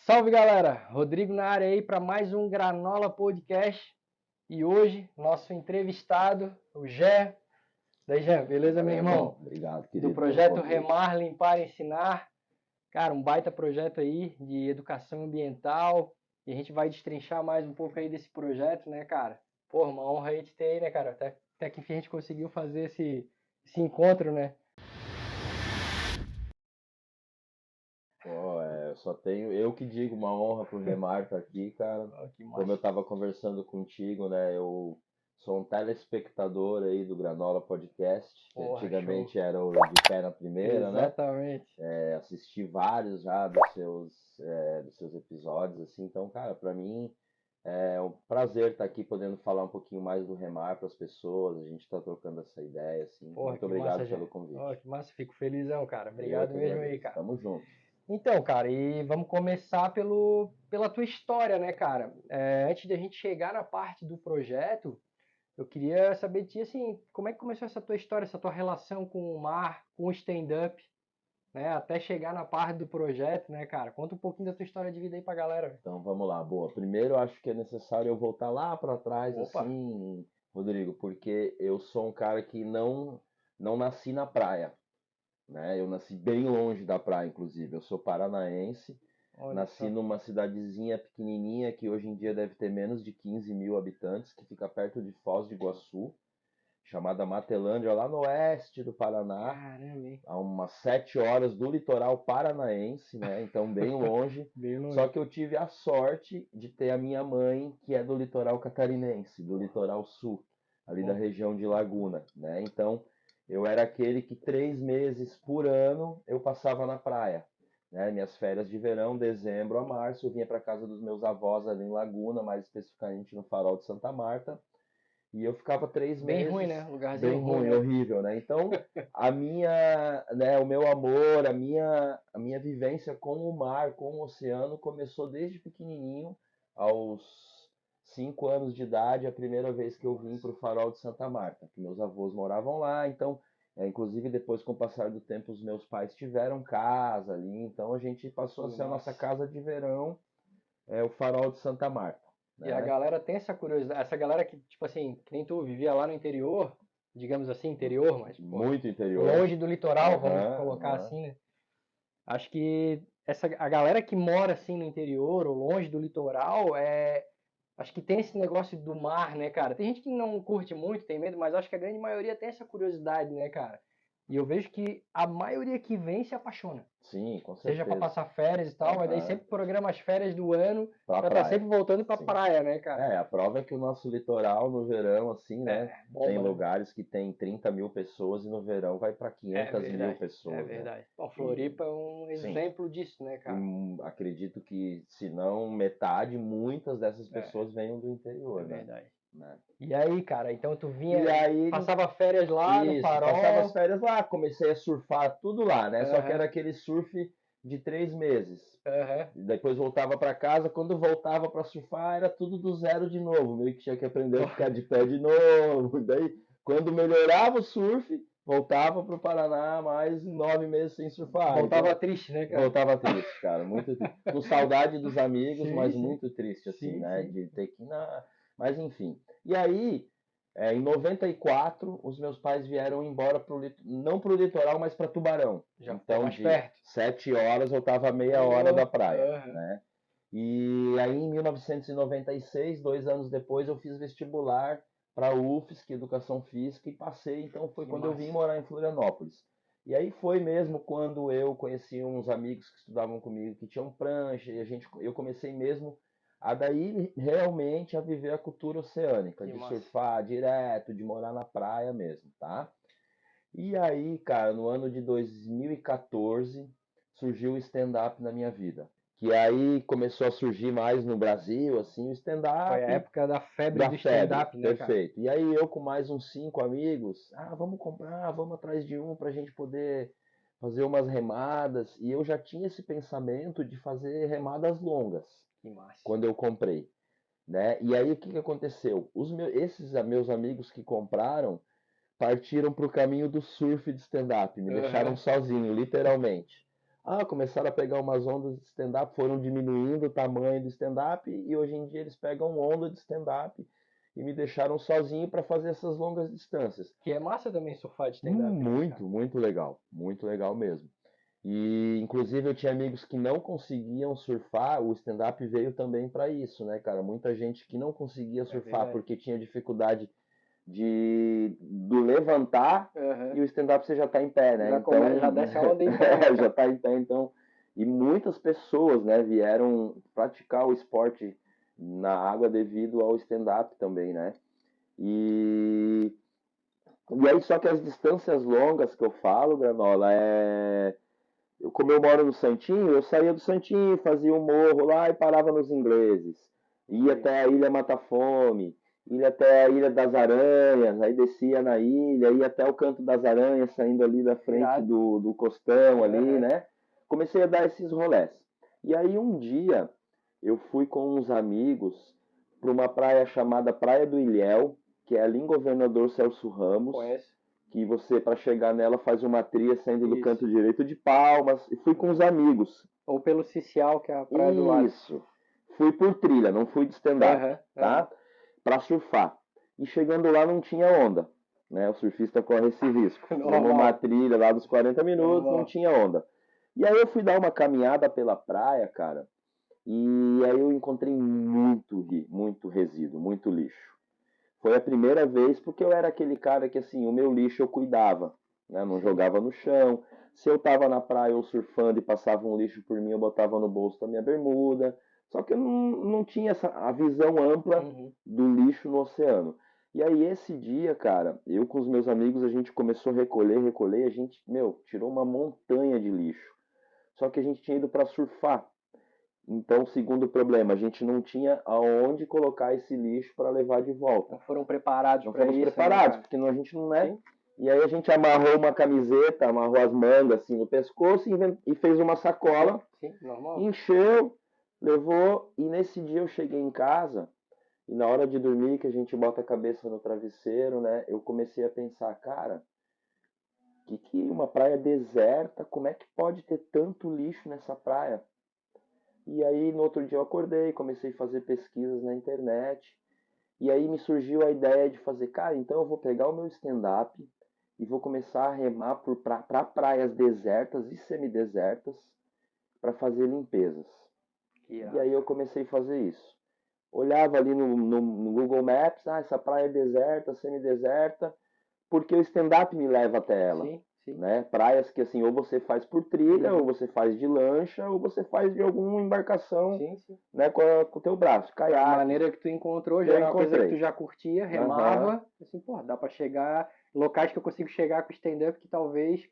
Salve galera, Rodrigo na área aí para mais um Granola Podcast e hoje nosso entrevistado, o Gé. Daí Gé, beleza meu irmão? Obrigado, querido. Do projeto Remar, Limpar, Ensinar. Cara, um baita projeto aí de educação ambiental e a gente vai destrinchar mais um pouco aí desse projeto, né cara? Porra, uma honra aí te ter aí, né cara? Até que enfim a gente conseguiu fazer esse encontro, né? Só tenho eu que digo, uma honra pro Remar estar aqui, cara. Que Como eu estava conversando contigo, né? Eu sou um telespectador aí do Granola Podcast, que Porra, antigamente show. era o De Pé na Primeira, né? Exatamente. Assisti vários já dos seus episódios, assim. Então, cara, para mim é um prazer estar aqui podendo falar um pouquinho mais do Remar para as pessoas. A gente está trocando essa ideia, assim. Porra, Muito que obrigado massa, pelo Gé. convite. Ó, que massa, fico felizão, cara. Eu Obrigado que mesmo aí, agradeço. cara. Tamo junto. Então, cara, e vamos começar pela tua história, né, cara? Antes de a gente chegar na parte do projeto, eu queria saber de ti, assim, como é que começou essa tua história, essa tua relação com o mar, com o stand-up, né? Até chegar na parte do projeto, né, cara? Conta um pouquinho da tua história de vida aí pra galera, velho. Então vamos lá, boa. Primeiro eu acho que é necessário eu voltar lá para trás, Opa, assim, Rodrigo, porque eu sou um cara que não nasci na praia, né? Eu nasci bem longe da praia, inclusive. Eu sou paranaense, olha nasci só. numa cidadezinha pequenininha que hoje em dia deve ter menos de 15 mil habitantes, que fica perto de Foz do Iguaçu, chamada Matelândia, lá no oeste do Paraná, Caramba, hein? a umas 7 horas do litoral paranaense, né? Então bem longe. Bem Só longe. que eu tive a sorte de ter a minha mãe, que é do litoral catarinense, do litoral sul, ali da Bom, região de Laguna, né? Então eu era aquele que 3 meses por ano eu passava na praia, né? Minhas férias de verão, dezembro a março, eu vinha para casa dos meus avós ali em Laguna, mais especificamente no Farol de Santa Marta. E eu ficava três bem ruim, meses né? Lugarzinho bem ruim, ruim, né? horrível, né? Então, né, o meu amor, a minha vivência com o mar, com o oceano, começou desde pequenininho, aos 5 anos de idade, a primeira vez que eu vim para o Farol de Santa Marta, que meus avós moravam lá, então, inclusive depois, com o passar do tempo, os meus pais tiveram casa ali, então a gente passou a Pô, ser a nossa massa. casa de verão, o Farol de Santa Marta, E a né? galera tem essa curiosidade, essa galera que, tipo assim, que nem tu vivia lá no interior, digamos assim, interior, mas, pô, Muito interior. longe do litoral, vamos Aham, colocar aham. assim, né? Acho que a galera que mora assim no interior ou longe do litoral, acho que tem esse negócio do mar, né, cara? Tem gente que não curte muito, tem medo, mas acho que a grande maioria tem essa curiosidade, né, cara? E eu vejo que a maioria que vem se apaixona. Sim, com Seja para certeza. passar férias e tal, mas daí Aham. sempre programa as férias do ano Pra pra estar praia. sempre voltando pra Sim. praia, né, cara? A prova é que o nosso litoral no verão, assim, né? Tem Bomba, né? lugares que tem 30 mil pessoas e no verão vai para 500 mil É pessoas, né? verdade. Bom, E, Floripa é um sim, exemplo disso, né, e cara? acredito que, se não metade, muitas dessas É, pessoas venham do é interior, né? verdade. Né? E aí, cara, então tu E vinha, aí, passava férias lá no isso, passava as Farol. férias lá, comecei a surfar tudo lá, né? Só que Aham, era aquele surf de 3 meses. aham. Depois voltava para casa, quando voltava para surfar era tudo do zero de novo, meio que tinha que aprender a ficar de pé de novo. Daí, quando melhorava o surf, voltava para o Paraná mais 9 meses sem surfar. Voltava Então, triste, né, cara? voltava triste, cara, muito triste. Com saudade dos amigos, Sim, mas sim. muito triste, assim, Sim, né? sim. De ter que ir na. Mas enfim. E aí, em 94, os meus pais vieram embora não para o litoral, mas para Tubarão. Já é Então, mais de perto. 7 horas eu estava meia hora Oh, da praia, aham. né? E aí, em 1996, 2 anos depois, eu fiz vestibular para a UFSC, Educação Física, e passei. Então, foi Que quando eu vim massa. morar em Florianópolis. E aí foi mesmo quando eu conheci uns amigos que estudavam comigo, que tinham prancha, e eu comecei mesmo a daí realmente a viver a cultura oceânica, Que de massa. surfar direto, de morar na praia mesmo, tá? E aí, cara, no ano de 2014 surgiu o stand-up na minha vida. Que aí começou a surgir mais no Brasil, assim, o Foi a stand-up época da febre da do febre, stand-up, né, cara? perfeito. E aí eu com mais uns 5 amigos, vamos comprar, vamos atrás de um pra gente poder fazer umas remadas. E eu já tinha esse pensamento de fazer remadas longas Que massa. quando eu comprei, né? E aí o que que aconteceu? Esses meus amigos que compraram partiram para o caminho do surf de stand-up, me deixaram Aham. sozinho, literalmente. Começaram a pegar umas ondas de stand-up, foram diminuindo o tamanho do stand-up e hoje em dia eles pegam onda de stand-up e me deixaram sozinho para fazer essas longas distâncias. Que é massa também surfar de stand-up, né, cara? Muito legal mesmo. E inclusive eu tinha amigos que não conseguiam surfar, o stand-up veio também para isso, né, cara? Muita gente que não conseguia surfar verdade. porque tinha dificuldade do levantar Aham. e o stand-up você já está em pé, né? Já desce a onda em pé, né, Já cara? está em pé, então. E muitas pessoas, né, vieram praticar o esporte na água devido ao stand-up também, né? E, e aí, só que as distâncias longas que eu falo, Granola, como eu moro no Santinho, eu saía do Santinho, fazia um morro lá e parava nos ingleses. Ia Sim. até a Ilha Mata-Fome, ia até a Ilha das Aranhas, aí descia na ilha, ia até o Canto das Aranhas, saindo ali da frente Irado. do costão ali, Aham. né? Comecei a dar esses rolés. E aí um dia eu fui com uns amigos para uma praia chamada Praia do Ilhéu, que é ali em Governador Celso Ramos, Conhece? que você, para chegar nela, faz uma trilha saindo do Isso. canto direito de Palmas. E fui com os amigos. Ou pelo Cicial, que é a praia do lado. Isso. Fui por trilha, não fui de stand-up, Aham, aham. tá? Para surfar. E chegando lá não tinha onda, né? O surfista corre esse risco. Fizemos uma Normal. trilha lá dos 40 minutos, não Normal. tinha onda. E aí eu fui dar uma caminhada pela praia, cara, e aí eu encontrei muito resíduo, muito lixo. Foi a primeira vez porque eu era aquele cara que assim, o meu lixo eu cuidava, né? Não Sim. jogava no chão. Se eu tava na praia ou surfando e passava um lixo por mim, eu botava no bolso da minha bermuda. Só que eu não tinha a visão ampla Uhum. do lixo no oceano. E aí esse dia, cara, eu com os meus amigos, a gente começou a recolher, a gente, tirou uma montanha de lixo. Só que a gente tinha ido para surfar. Então, segundo problema, a gente não tinha aonde colocar esse lixo para levar de volta. Não foram preparados Não para fomos isso, né, preparados, cara? porque a gente não é. Sim, E aí a gente amarrou uma camiseta, amarrou as mangas assim no pescoço e fez uma sim, sacola, sim, normal. encheu, levou. E nesse dia eu cheguei em casa e na hora de dormir, que a gente bota a cabeça no travesseiro, né? Eu comecei a pensar, cara, que uma praia deserta, como é que pode ter tanto lixo nessa praia? E aí no outro dia eu acordei, comecei a fazer pesquisas na internet. E aí me surgiu a ideia de fazer, cara, então eu vou pegar o meu stand-up e vou começar a remar para praias desertas e semidesertas para fazer limpezas. Que E aí irado. eu comecei a fazer isso. Olhava ali no Google Maps, essa praia é deserta, semideserta, porque o stand-up me leva até ela. Sim, sim. Né? Praias que assim, ou você faz por trilha, ou Uhum. você faz de lancha, ou você faz de alguma embarcação, Sim, sim. né, com o teu braço, Da caiaque, maneira que tu encontrou, que já eu era uma coisa que tu encontrei. já curtia, Aham. remava. Assim, pô, dá pra chegar. Locais que eu consigo chegar com stand-up que talvez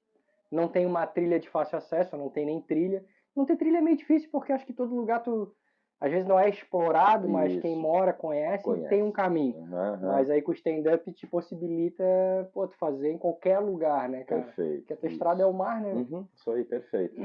não tenha uma trilha de fácil acesso, não tem nem trilha. Não ter trilha é meio difícil porque acho que todo lugar tu. Às vezes não é explorado, mas quem Isso, mora conhece e tem um conhece. caminho. Aham, Mas aí com o stand-up te possibilita, pô, tu fazer em qualquer lugar, né, cara? perfeito, Porque a tua estrada é isso. o mar, né? Uhum, isso aí, perfeito.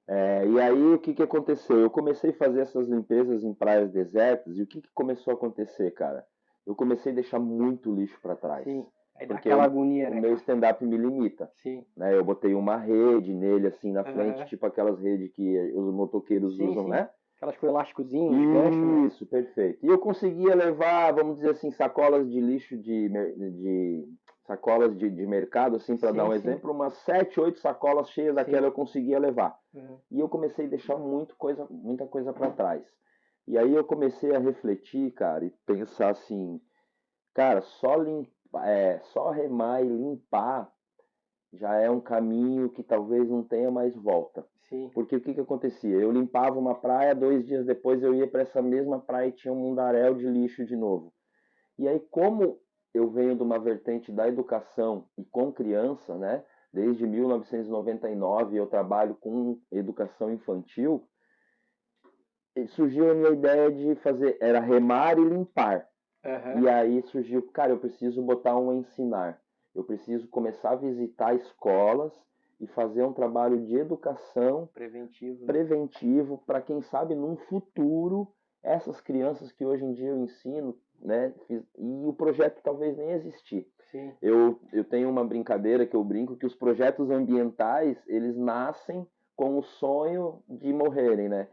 E aí, o que que aconteceu? Eu comecei a fazer essas limpezas em praias desertas e o que que começou a acontecer, cara? Eu comecei a deixar muito lixo para trás, Sim. Aí dá porque aquela agonia, o né, meu cara? stand-up me limita, Sim. né? Eu botei uma rede nele, assim, na frente, Aham. tipo aquelas redes que os motoqueiros Sim, usam, sim. né? Aquelas com elásticozinho, uns ganchos, né? Isso, perfeito. E eu conseguia levar, vamos dizer assim, sacolas de lixo sacolas de mercado, assim, para dar Sim, um sim. exemplo, umas 7, 8 sacolas cheias Sim. daquela eu conseguia levar. Uhum. E eu comecei a deixar muita coisa para trás. E aí eu comecei a refletir, cara, e pensar assim, cara, só remar e limpar já é um caminho que talvez não tenha mais volta. Sim. Porque o que que acontecia? Eu limpava uma praia, 2 dias depois eu ia para essa mesma praia e tinha um mundaréu de lixo de novo. E aí, como eu venho de uma vertente da educação e com criança, né? Desde 1999 eu trabalho com educação infantil, e surgiu a minha ideia de fazer, era remar e limpar. Aham. E aí surgiu, cara, eu preciso botar um ensinar. Eu preciso começar a visitar escolas e fazer um trabalho de educação Preventivo, né? preventivo para quem sabe num futuro essas crianças que hoje em dia eu ensino, né, e o projeto talvez nem existir. Sim. Eu tenho uma brincadeira que eu brinco que os projetos ambientais eles nascem com o sonho de morrerem, né?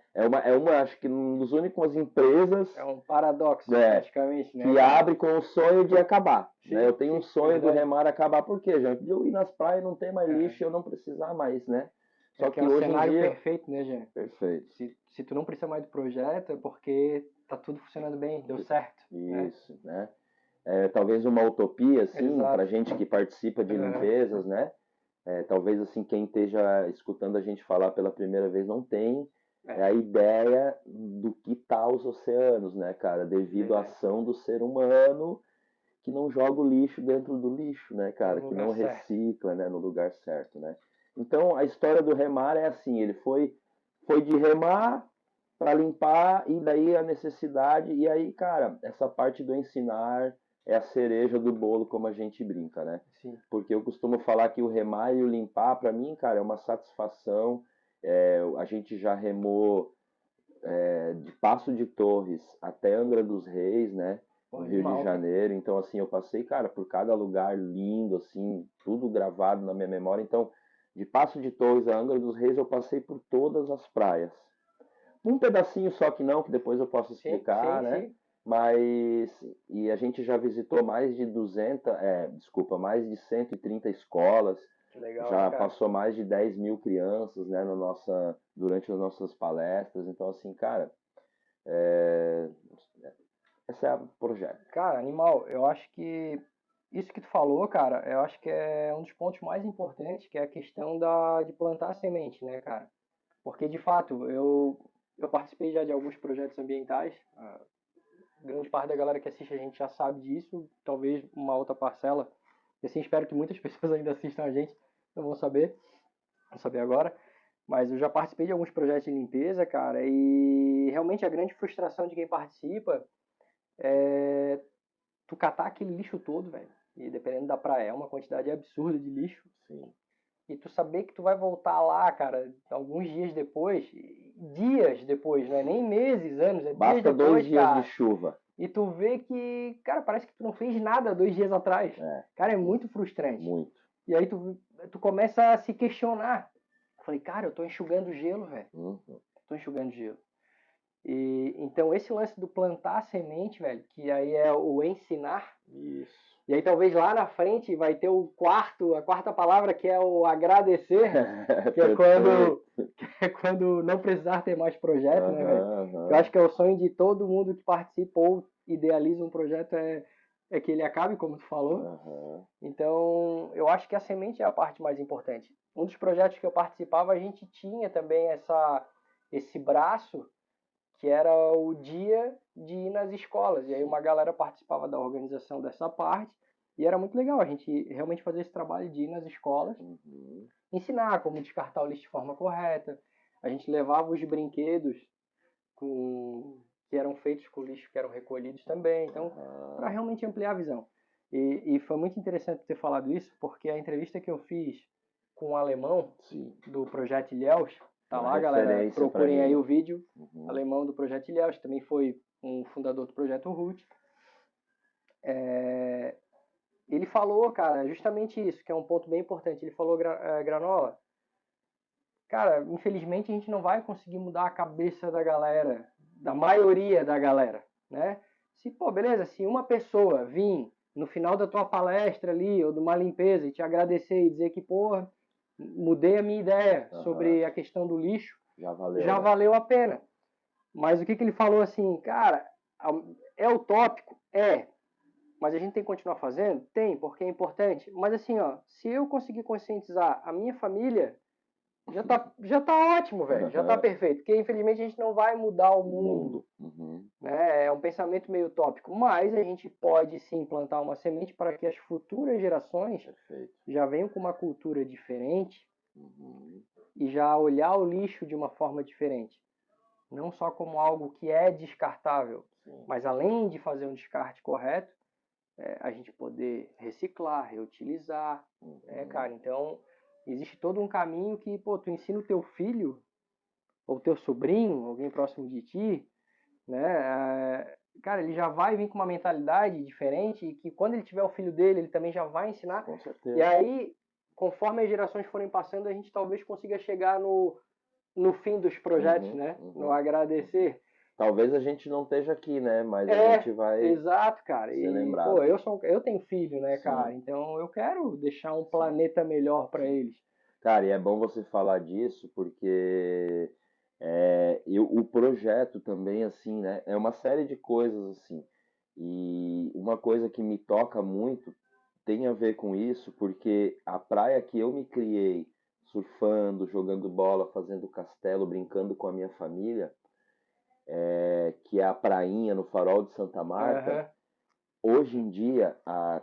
Acho que um dos únicos empresas É um paradoxo, praticamente, né, que cara? abre com o sonho de acabar. Sim, Né? Eu tenho um sonho do verdade. remar acabar, por quê, Jean? De eu ir nas praias, não ter mais É. lixo e eu não precisar mais, né? Só Que que é um hoje em cenário dia... perfeito, né, Jean? Perfeito. Se tu não precisa mais do projeto, é porque tá tudo funcionando bem, deu certo, né? Isso, né? Talvez uma utopia, assim, para Exato. gente que participa de limpezas, né? Talvez, assim, quem esteja escutando a gente falar pela primeira vez não tem a ideia do que tá os oceanos, né, cara? Devido à ação do ser humano que não joga o lixo dentro do lixo, né, cara? Que não recicla, né, no lugar certo, né? Então, a história do remar é assim, ele foi de remar para limpar e daí a necessidade e aí, cara, essa parte do ensinar é a cereja do bolo, como a gente brinca, né? Sim. Porque eu costumo falar que o remar e o limpar, para mim, cara, é uma satisfação. A gente já remou de Passo de Torres até Angra dos Reis, né? No Rio de Janeiro. Então, assim, eu passei, cara, por cada lugar lindo, assim, tudo gravado na minha memória. Então, de Passo de Torres a Angra dos Reis, eu passei por todas as praias. Um pedacinho só que não, que depois eu posso explicar, né? Sim. Mas, e a gente já visitou mais de 130 escolas. Legal, já cara. passou mais de 10 mil crianças, né, durante as nossas palestras. Então, assim, cara, esse é o projeto. Cara, animal, eu acho que isso que tu falou, cara, eu acho que é um dos pontos mais importantes, que é a questão de plantar a semente, né, cara? Porque, de fato, eu participei já de alguns projetos ambientais. Grande parte da galera que assiste a gente já sabe disso, talvez uma outra parcela. E assim, espero que muitas pessoas ainda assistam a gente, não vão saber agora. Mas eu já participei de alguns projetos de limpeza, cara, e realmente a grande frustração de quem participa é tu catar aquele lixo todo, velho. E dependendo da praia, é uma quantidade absurda de lixo. Sim. E tu saber que tu vai voltar lá, cara, alguns dias depois, não é nem meses, anos, é Basta dias depois, 2 dias cara. de chuva. E tu vê que, cara, parece que tu não fez nada 2 dias atrás. Cara, é muito frustrante. Muito. E aí tu começa a se questionar. Eu falei, cara, eu tô enxugando gelo, velho. Tô enxugando gelo. E então esse lance do plantar a semente, velho, que aí é o ensinar. Isso. E aí talvez lá na frente vai ter a quarta palavra, que é o agradecer, que é quando não precisar ter mais projeto, né, velho? Eu acho que é o sonho de todo mundo que participa ou idealiza um projeto é que ele acabe, como tu falou. Então, eu acho que a semente é a parte mais importante. Um dos projetos que eu participava, a gente tinha também esse braço que era o dia de ir nas escolas. E aí uma galera participava da organização dessa parte. E era muito legal a gente realmente fazer esse trabalho de ir nas escolas, ensinar como descartar o lixo de forma correta. A gente levava os brinquedos que eram feitos com lixo que eram recolhidos também. Então, para realmente ampliar a visão. E foi muito interessante ter falado isso, porque a entrevista que eu fiz com o alemão do Projeto Ilhéus, tá lá, galera, procurem aí o vídeo, alemão do Projeto Ilhéus, também foi um fundador do Projeto Root. Ele falou, cara, justamente isso, que é um ponto bem importante. Ele falou, Granola, cara, infelizmente a gente não vai conseguir mudar a cabeça da galera, da maioria da galera, né? Beleza, se uma pessoa vir no final da tua palestra ali, ou de uma limpeza, e te agradecer e dizer que, porra, mudei a minha ideia sobre a questão do lixo, já valeu a pena. Mas o que ele falou assim, cara, é utópico? Mas a gente tem que continuar fazendo? Tem, porque é importante. Mas assim, ó, se eu conseguir conscientizar a minha família, já tá ótimo, velho. Já tá perfeito. Porque infelizmente a gente não vai mudar o mundo. Né? É um pensamento meio utópico. Mas a gente pode sim plantar uma semente para que as futuras gerações já venham com uma cultura diferente e já olhar o lixo de uma forma diferente. Não só como algo que é descartável, mas além de fazer um descarte correto, a gente poder reciclar, reutilizar, cara? Então, existe todo um caminho que, tu ensina o teu filho, ou teu sobrinho, alguém próximo de ti, né? Cara, ele já vai vir com uma mentalidade diferente e que quando ele tiver o filho dele, ele também já vai ensinar. Com certeza. E aí, conforme as gerações forem passando, a gente talvez consiga chegar no no fim dos projetos, Uhum, né? uhum. No agradecer. Talvez a gente não esteja aqui, né? Mas a É, gente vai exato, cara. ser E, pô, lembrado. eu tenho filho, né, Sim, cara? Então eu quero deixar um sim, planeta melhor para sim. eles. Cara, e é bom você falar disso porque o projeto também, assim, né? É uma série de coisas, assim. E uma coisa que me toca muito tem a ver com isso, porque a praia que eu me criei surfando, jogando bola, fazendo castelo, brincando com a minha família, que é a prainha no Farol de Santa Marta, Aham, hoje em dia, há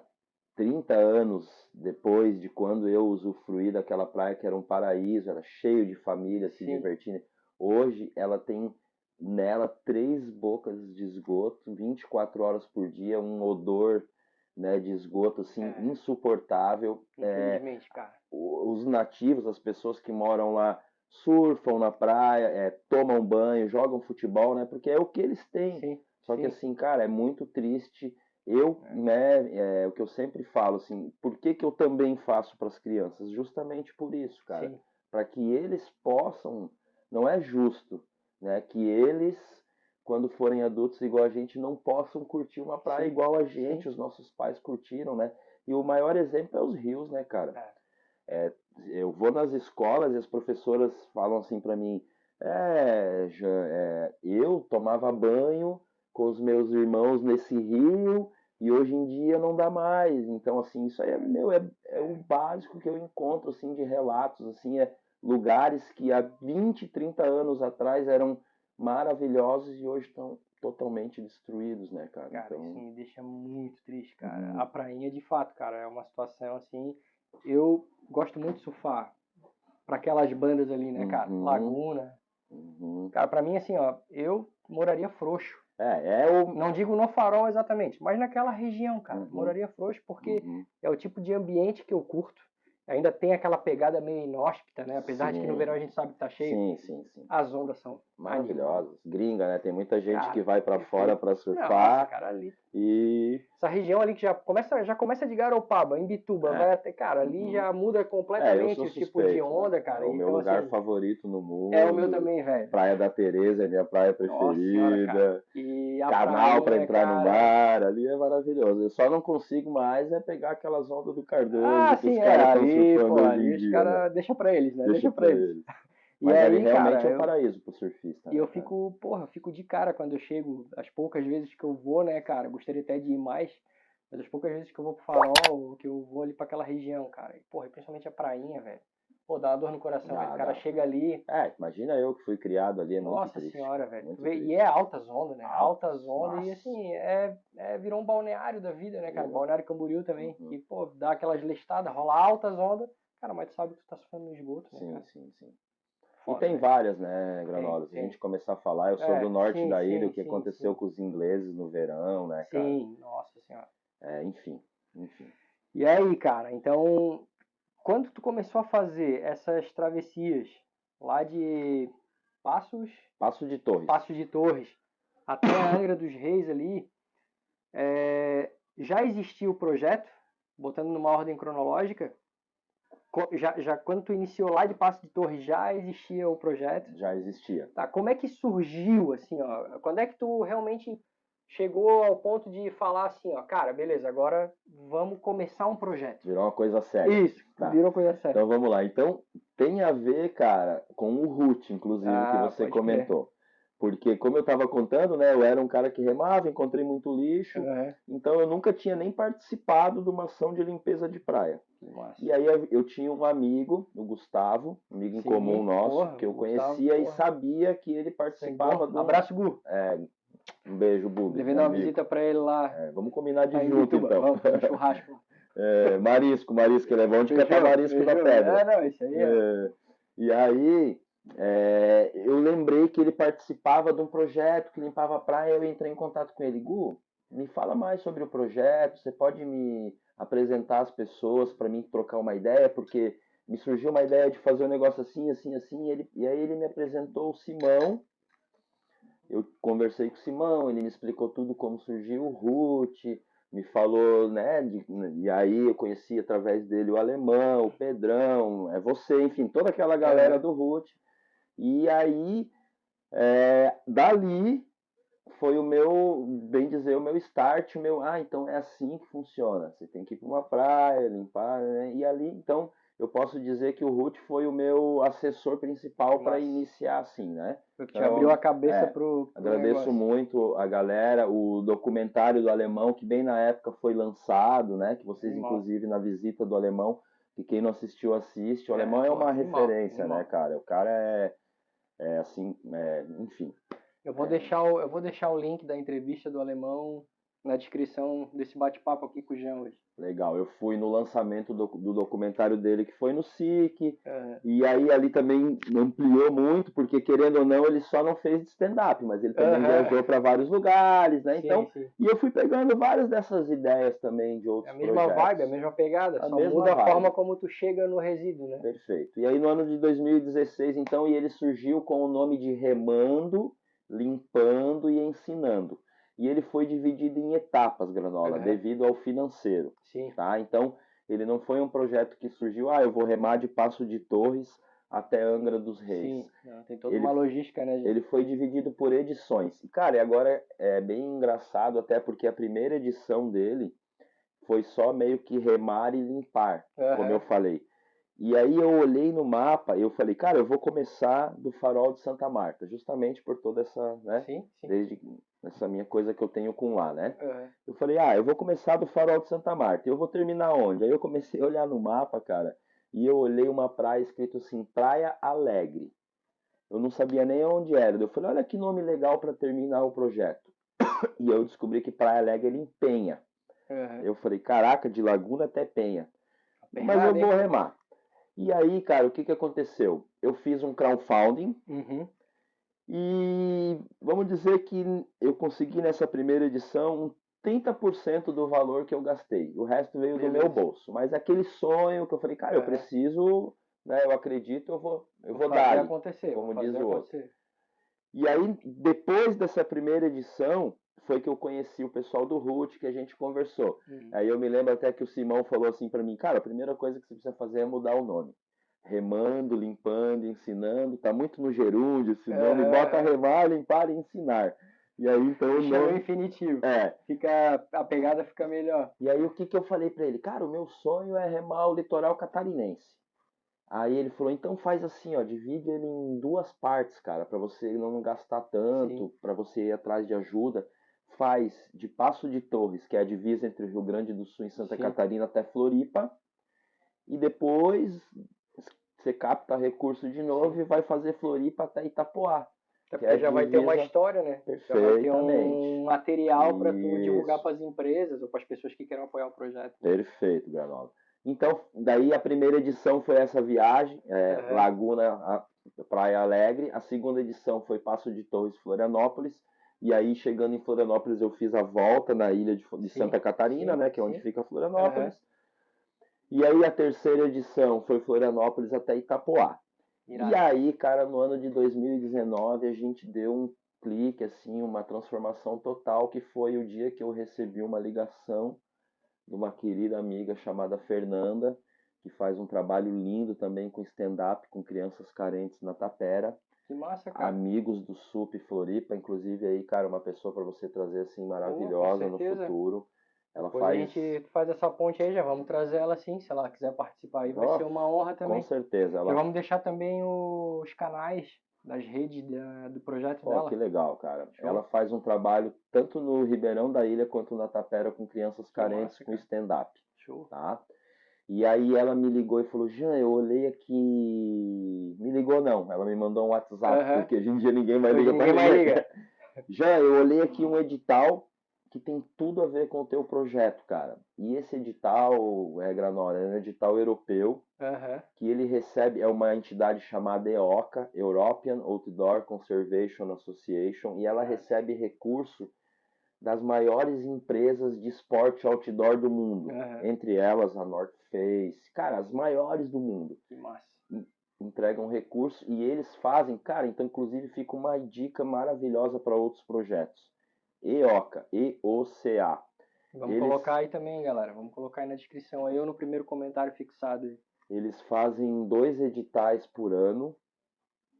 30 anos depois de quando eu usufruí daquela praia que era um paraíso, era cheio de família se sim, divertindo. Hoje ela tem nela 3 bocas de esgoto, 24 horas por dia, um odor, né, de esgoto assim é, insuportável. infelizmente, cara. Os nativos, as pessoas que moram lá, surfam na praia, tomam banho, jogam futebol, né? Porque é o que eles têm. Sim, Só que sim, assim, cara, é muito triste. Eu, é, né, o que eu sempre falo, assim, por que que eu também faço para as crianças? Justamente por isso, cara, sim, para que eles possam, não é justo, né, que eles, quando forem adultos igual a gente, não possam curtir uma praia sim, igual a sim, gente, os nossos pais curtiram, né? E o maior exemplo é os rios, né, cara? é, É, eu vou nas escolas e as professoras falam assim para mim: Jean, eu tomava banho com os meus irmãos nesse rio e hoje em dia não dá mais. Então, assim, isso aí é o é, básico que eu encontro assim de relatos, assim, lugares que há 20, 30 anos atrás eram maravilhosos e hoje estão totalmente destruídos, né, cara? cara, isso Então, me deixa muito triste, cara. A uhum, prainha, de fato, cara, é uma situação assim. Eu gosto muito de surfar para aquelas bandas ali, né, cara? uhum, Laguna. uhum. Cara, pra mim, assim, ó, eu moraria frouxo. É o. Não digo no Farol exatamente, mas naquela região, cara. Uhum, Moraria frouxo porque uhum. é o tipo de ambiente que eu curto. Ainda tem aquela pegada meio inóspita, né? Apesar de que no verão Sim, a gente sabe que tá cheio. sim, sim, sim. As ondas são animal. Maravilhosas. Gringa, né? Tem muita gente que Cara, vai pra fora perfeito. pra Nossa, surfar cara, ali. e. Essa região ali que já começa de Garopaba, em Bituba, vai É, até, cara, ali uhum. já muda Eu sou completamente o tipo de suspeito, né? onda, É cara. o meu Então, lugar assim, favorito no é o meu mundo. também, velho. Praia da Teresa é minha praia Nossa senhora, cara. preferida. E a Canal para prainha, entrar no cara. mar, ali é maravilhoso. Eu só não consigo mais pegar aquelas ondas do Ah, Cardoso que os sim, é. caras estão Ali, surfando pô, hoje em ali os dia, né? caras. Deixa pra eles, né? Deixa Deixa pra pra eles. eles. E Mas ali aí, realmente cara, é um paraíso pro surfista, e eu né, cara? fico, porra, eu fico de cara quando eu chego, as poucas vezes que eu vou, né, cara? Gostaria até de ir mais, mas as poucas vezes que eu vou pro Farol, que eu vou ali pra aquela região, cara. E, porra, e principalmente a prainha, velho. Pô, dá uma dor no coração, velho. O Dá, cara dá. chega ali, Imagina eu que fui criado ali, é muito nossa triste, senhora, cara. velho. Tu Muito vê, e é triste. altas ondas, né? Altas, Altas ondas e nossa. assim, virou um balneário da vida, né, cara? Virou. Balneário Camboriú também. Uhum. E, pô, dá aquelas listadas, rola altas ondas. Cara, mas tu sabe que tu tá sofrendo no esgoto, né, Sim, cara? sim, sim. E Foda, tem velho. várias, né, Tem, Granola? Se a tem. gente começar a falar, eu sou do É, norte sim, da ilha, o sim, que sim, aconteceu sim. com os ingleses no verão, né, cara? Sim, nossa senhora. Enfim, enfim. E aí, cara, então, quando tu começou a fazer essas travessias lá de Passos, Passo de Torres. Passos de Torres até a Angra dos Reis ali, já existia o projeto, botando numa ordem cronológica, já quando tu iniciou lá de Passos de Torres já existia o projeto. Já existia. Tá, como é que surgiu, assim, ó? Quando é que tu realmente chegou ao ponto de falar assim, ó, cara, beleza, agora vamos começar um projeto? Virou uma coisa séria. Isso, Tá. virou coisa séria. Então vamos lá. Então tem a ver, cara, com o root, inclusive, que Ah, você pode crer. comentou. Porque, como eu estava contando, né, eu era um cara que remava, encontrei muito lixo, Uhum. então eu nunca tinha nem participado de uma ação de limpeza de praia. Que massa. E aí eu tinha um amigo, o Gustavo, um amigo em comum Sim, nosso, porra, que eu Gustavo, conhecia e porra. sabia que ele Sangue participava bom. de um. Abraço, Gu. Um beijo, Bubi, Devendo meu uma amigo. visita pra ele lá, Vamos combinar de lá em junto, Bituba. então. Vamos fazer um churrasco. Marisco, ele é bom de catar Fechou, marisco na fechou. pedra. É, não, isso aí é. E aí, eu lembrei que ele participava de um projeto que limpava a praia. Eu entrei em contato com ele. Gu, me fala mais sobre o projeto. Você pode me apresentar as pessoas para mim trocar uma ideia? Porque me surgiu uma ideia de fazer um negócio assim, assim, assim. E aí ele me apresentou o Simão. Eu conversei com o Simão, ele me explicou tudo como surgiu o Ruth, me falou, né? E aí eu conheci através dele o Alemão, o Pedrão, você, enfim, toda aquela galera Uhum. do Ruth. E aí, dali foi o meu, bem dizer, o meu start, então é assim que funciona. Você tem que ir para uma praia, limpar, né? E ali, então, eu posso dizer que o Ruth foi o meu assessor principal para Mas iniciar assim, né? foi que te abriu Então, a cabeça pro agradeço negócio. muito a galera, o documentário do Alemão, que bem na época foi lançado, né? Que vocês, Animal. inclusive, na visita do Alemão, que quem não assistiu, assiste. O Alemão é Pô, uma animal, referência, né, animal. cara? O cara assim, enfim. Eu vou deixar o link da entrevista do alemão na descrição desse bate-papo aqui com o Jean hoje. Legal, eu fui no lançamento do documentário dele que foi no SIC, Aham. e aí ali também ampliou muito, porque querendo ou não, ele só não fez de stand-up, mas ele também Aham. viajou para vários lugares, né? Sim, Então, sim. e eu fui pegando várias dessas ideias também de É a outros mesma vibe, a projetos. mesma pegada, A só mesma muda a forma vibe, como tu chega no resíduo, né? perfeito. E aí no ano de 2016, então, e ele surgiu com o nome de Remando, Limpando e Ensinando. E ele foi dividido em etapas, Granola, Aham. devido ao financeiro, Sim, tá? Então, ele não foi um projeto que surgiu, eu vou remar de Passo de Torres até Angra dos Reis. sim. Não, tem toda Ele, uma logística, né, Jean? ele foi dividido por edições. E, cara, e agora é bem engraçado, até porque a primeira edição dele foi só meio que remar e limpar, como eu Aham. falei. E aí eu olhei no mapa e eu falei, cara, eu vou começar do Farol de Santa Marta, justamente por toda essa, né, Sim, sim. desde essa minha coisa que eu tenho com lá, né? Aham. Eu falei, eu vou começar do Farol de Santa Marta, e eu vou terminar onde? Aí eu comecei a olhar no mapa, cara, e eu olhei uma praia escrito assim, Praia Alegre. Eu não sabia nem onde era. Eu falei, olha que nome legal para terminar o projeto. E eu descobri que Praia Alegre era em Penha. Aham. Eu falei, caraca, de Laguna até Penha. Mas eu Pegada, vou hein? remar. E aí, cara, o que que aconteceu? Eu fiz um crowdfunding Uhum. e vamos dizer que eu consegui nessa primeira edição um 30% do valor que eu gastei. O resto veio do meu Beleza. bolso. Mas aquele sonho que eu falei, cara, eu Aham. preciso, né, eu acredito, eu Vou vou dar fazer ali, acontecer, vou como diz fazer o outro. acontecer. E aí, depois dessa primeira edição, foi que eu conheci o pessoal do Root, que a gente conversou. Uhum. Aí eu me lembro até que o Simão falou assim para mim, cara, a primeira coisa que você precisa fazer é mudar o nome. Remando, limpando, ensinando, tá muito no gerúndio esse nome, Aham, bota aham. remar, limpar e ensinar. E aí então o Deixa no nome infinitivo. é. A pegada fica melhor. E aí o que que eu falei para ele? Cara, o meu sonho é remar o litoral catarinense. Aí ele falou, então faz assim, ó, divide ele em duas partes, cara, para você não gastar Sim, tanto, para você ir atrás de ajuda. Faz de Passo de Torres, que é a divisa entre o Rio Grande do Sul e Santa sim. Catarina até Floripa, e depois você capta recurso de Sim. novo e vai fazer Floripa até Itapoá, Até que é porque a já vai ter uma divisa história, né? Já vai ter perfeitamente. um material para tu divulgar Isso. para as empresas ou para as pessoas que queiram apoiar o projeto. Perfeito, Granola. Então, daí a primeira edição foi essa viagem, Aham. Laguna, Praia Alegre. A segunda edição foi Passo de Torres, Florianópolis. E aí, chegando em Florianópolis, eu fiz a volta na ilha de Sim, Santa Catarina, sim, né, que é onde sim. fica Aham. Florianópolis. E aí, a terceira edição foi Florianópolis até Itapoá. E Irado. aí, cara, no ano de 2019, a gente deu um clique, assim, uma transformação total, que foi o dia que eu recebi uma ligação de uma querida amiga chamada Fernanda, que faz um trabalho lindo também com stand-up com crianças carentes na Tapera. Que massa, cara. Amigos do SUP Floripa, inclusive aí, cara, uma pessoa para você trazer assim Pô, com maravilhosa no certeza. futuro. Ela Depois a faz, gente faz essa ponte aí, já vamos trazer ela sim, se ela quiser participar aí, vai ó, ser uma honra com também. certeza, Já ela, vamos deixar também os canais das redes do projeto ó, que dela. legal, cara. Ela Show? faz um trabalho tanto no Ribeirão da Ilha quanto na Tapera com crianças Que carentes massa, com cara. stand-up, Show. tá? E aí ela me ligou e falou, Jean, eu olhei aqui. Me ligou não, ela me mandou um WhatsApp, Aham. porque hoje em dia ninguém mais Hoje liga pra ninguém mais ninguém. liga. Jean, eu olhei aqui um edital que tem tudo a ver com o teu projeto, cara. E esse edital, Granola, é um edital europeu, Aham. que ele recebe, é uma entidade chamada EOCA, European Outdoor Conservation Association, e ela Irado. recebe recurso das maiores empresas de esporte outdoor do mundo, Aham. entre elas a North Face, cara, as maiores do mundo. Que massa. Entregam recurso e eles fazem, cara, então inclusive fica uma dica maravilhosa para outros projetos. EOCA, EOCA. Vamos Eles colocar aí também, galera. Vamos colocar aí na descrição aí ou no primeiro comentário fixado aí. eles fazem 2 editais por ano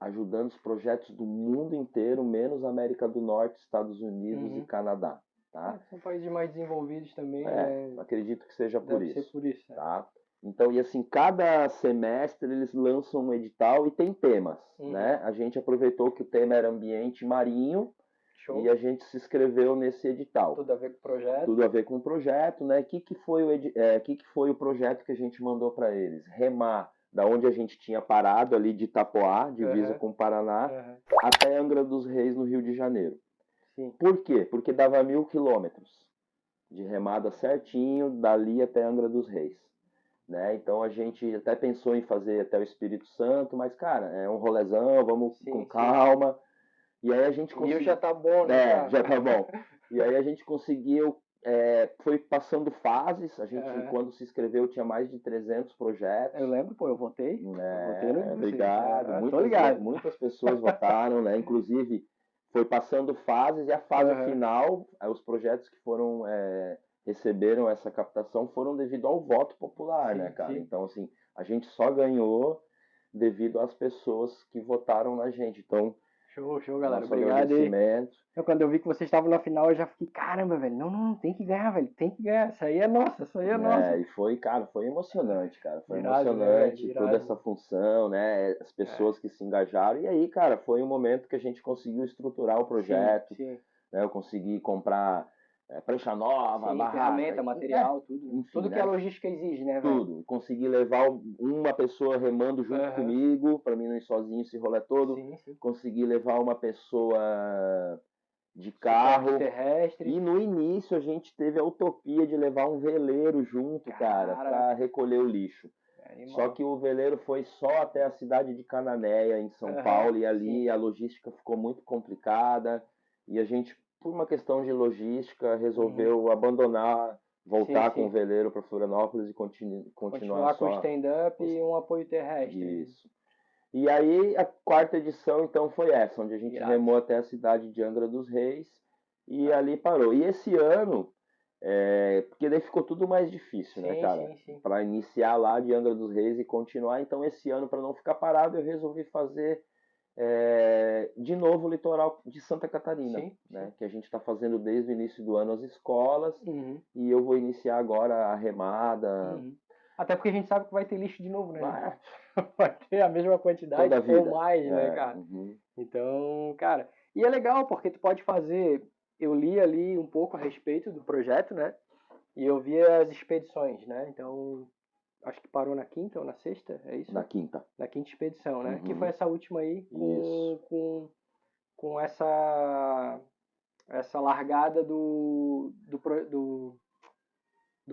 ajudando os projetos do mundo inteiro, menos América do Norte, Estados Unidos e Canadá, tá? São países mais desenvolvidos também, Acredito que seja por deve isso. ser por isso, tá? Então, e assim, cada semestre eles lançam um edital e tem temas, né? A gente aproveitou que o tema era ambiente marinho. Show. E a gente se inscreveu nesse edital. Tudo a ver com o projeto. Tudo a ver com o projeto, né? O que foi o projeto que a gente mandou para eles? Remar da onde a gente tinha parado ali de Itapoá, divisa com o Paraná, até Angra dos Reis, no Rio de Janeiro. Sim. Por quê? Porque dava 1.000 quilômetros de remada certinho, dali até Angra dos Reis. Né? Então a gente até pensou em fazer até o Espírito Santo, mas, cara, é um rolezão, vamos com calma. E aí a gente conseguiu. E já tá bom, né? Já tá bom. E aí a gente conseguiu, foi passando fases. A gente, quando se inscreveu, tinha mais de 300 projetos. Eu lembro, pô, eu votei. Obrigado. Muitas pessoas votaram, né? Inclusive, foi passando fases e a fase final, os projetos que foram receberam essa captação foram devido ao voto popular, né, cara? Então, assim, a gente só ganhou devido às pessoas que votaram na gente. Então, show, galera. Obrigado aí. Quando eu vi que vocês estavam na final, eu já fiquei, caramba, velho, não, tem que ganhar, velho, tem que ganhar. Isso aí é nossa, E foi emocionante, cara. Foi emocionante, né? Toda essa função, né? As pessoas que se engajaram. E aí, cara, foi um momento que a gente conseguiu estruturar o projeto. Sim. Né? Eu consegui comprar prancha nova, barraca, ferramenta, material, tudo. Enfim, tudo que a logística exige, né, velho? Tudo. Consegui levar uma pessoa remando junto comigo, para mim não ir sozinho esse rolê todo. Sim. Consegui levar uma pessoa de carro. Terrestre. E no início a gente teve a utopia de levar um veleiro junto, cara, para recolher o lixo. Só que o veleiro foi só até a cidade de Cananéia, em São Paulo, e ali a logística ficou muito complicada. E a gente, por uma questão de logística, resolveu abandonar, voltar com o veleiro para Florianópolis e continuar com o stand-up e um apoio terrestre. Isso. E aí a quarta edição, então, foi essa, onde a gente remou até a cidade de Angra dos Reis e ali parou. E esse ano, porque daí ficou tudo mais difícil, né, cara? Para iniciar lá de Angra dos Reis e continuar. Então, esse ano, para não ficar parado, eu resolvi fazer de novo o litoral de Santa Catarina, né? Que a gente está fazendo desde o início do ano as escolas e eu vou iniciar agora a remada. Até porque a gente sabe que vai ter lixo de novo, né? Vai ter a mesma quantidade ou mais, né, cara? Então, cara, e é legal porque tu pode fazer, eu li ali um pouco a respeito do projeto, né? E eu vi as expedições, né? Então, acho que parou na quinta ou na sexta, é isso? Na quinta. Na quinta expedição, né? Que foi essa última aí com essa largada do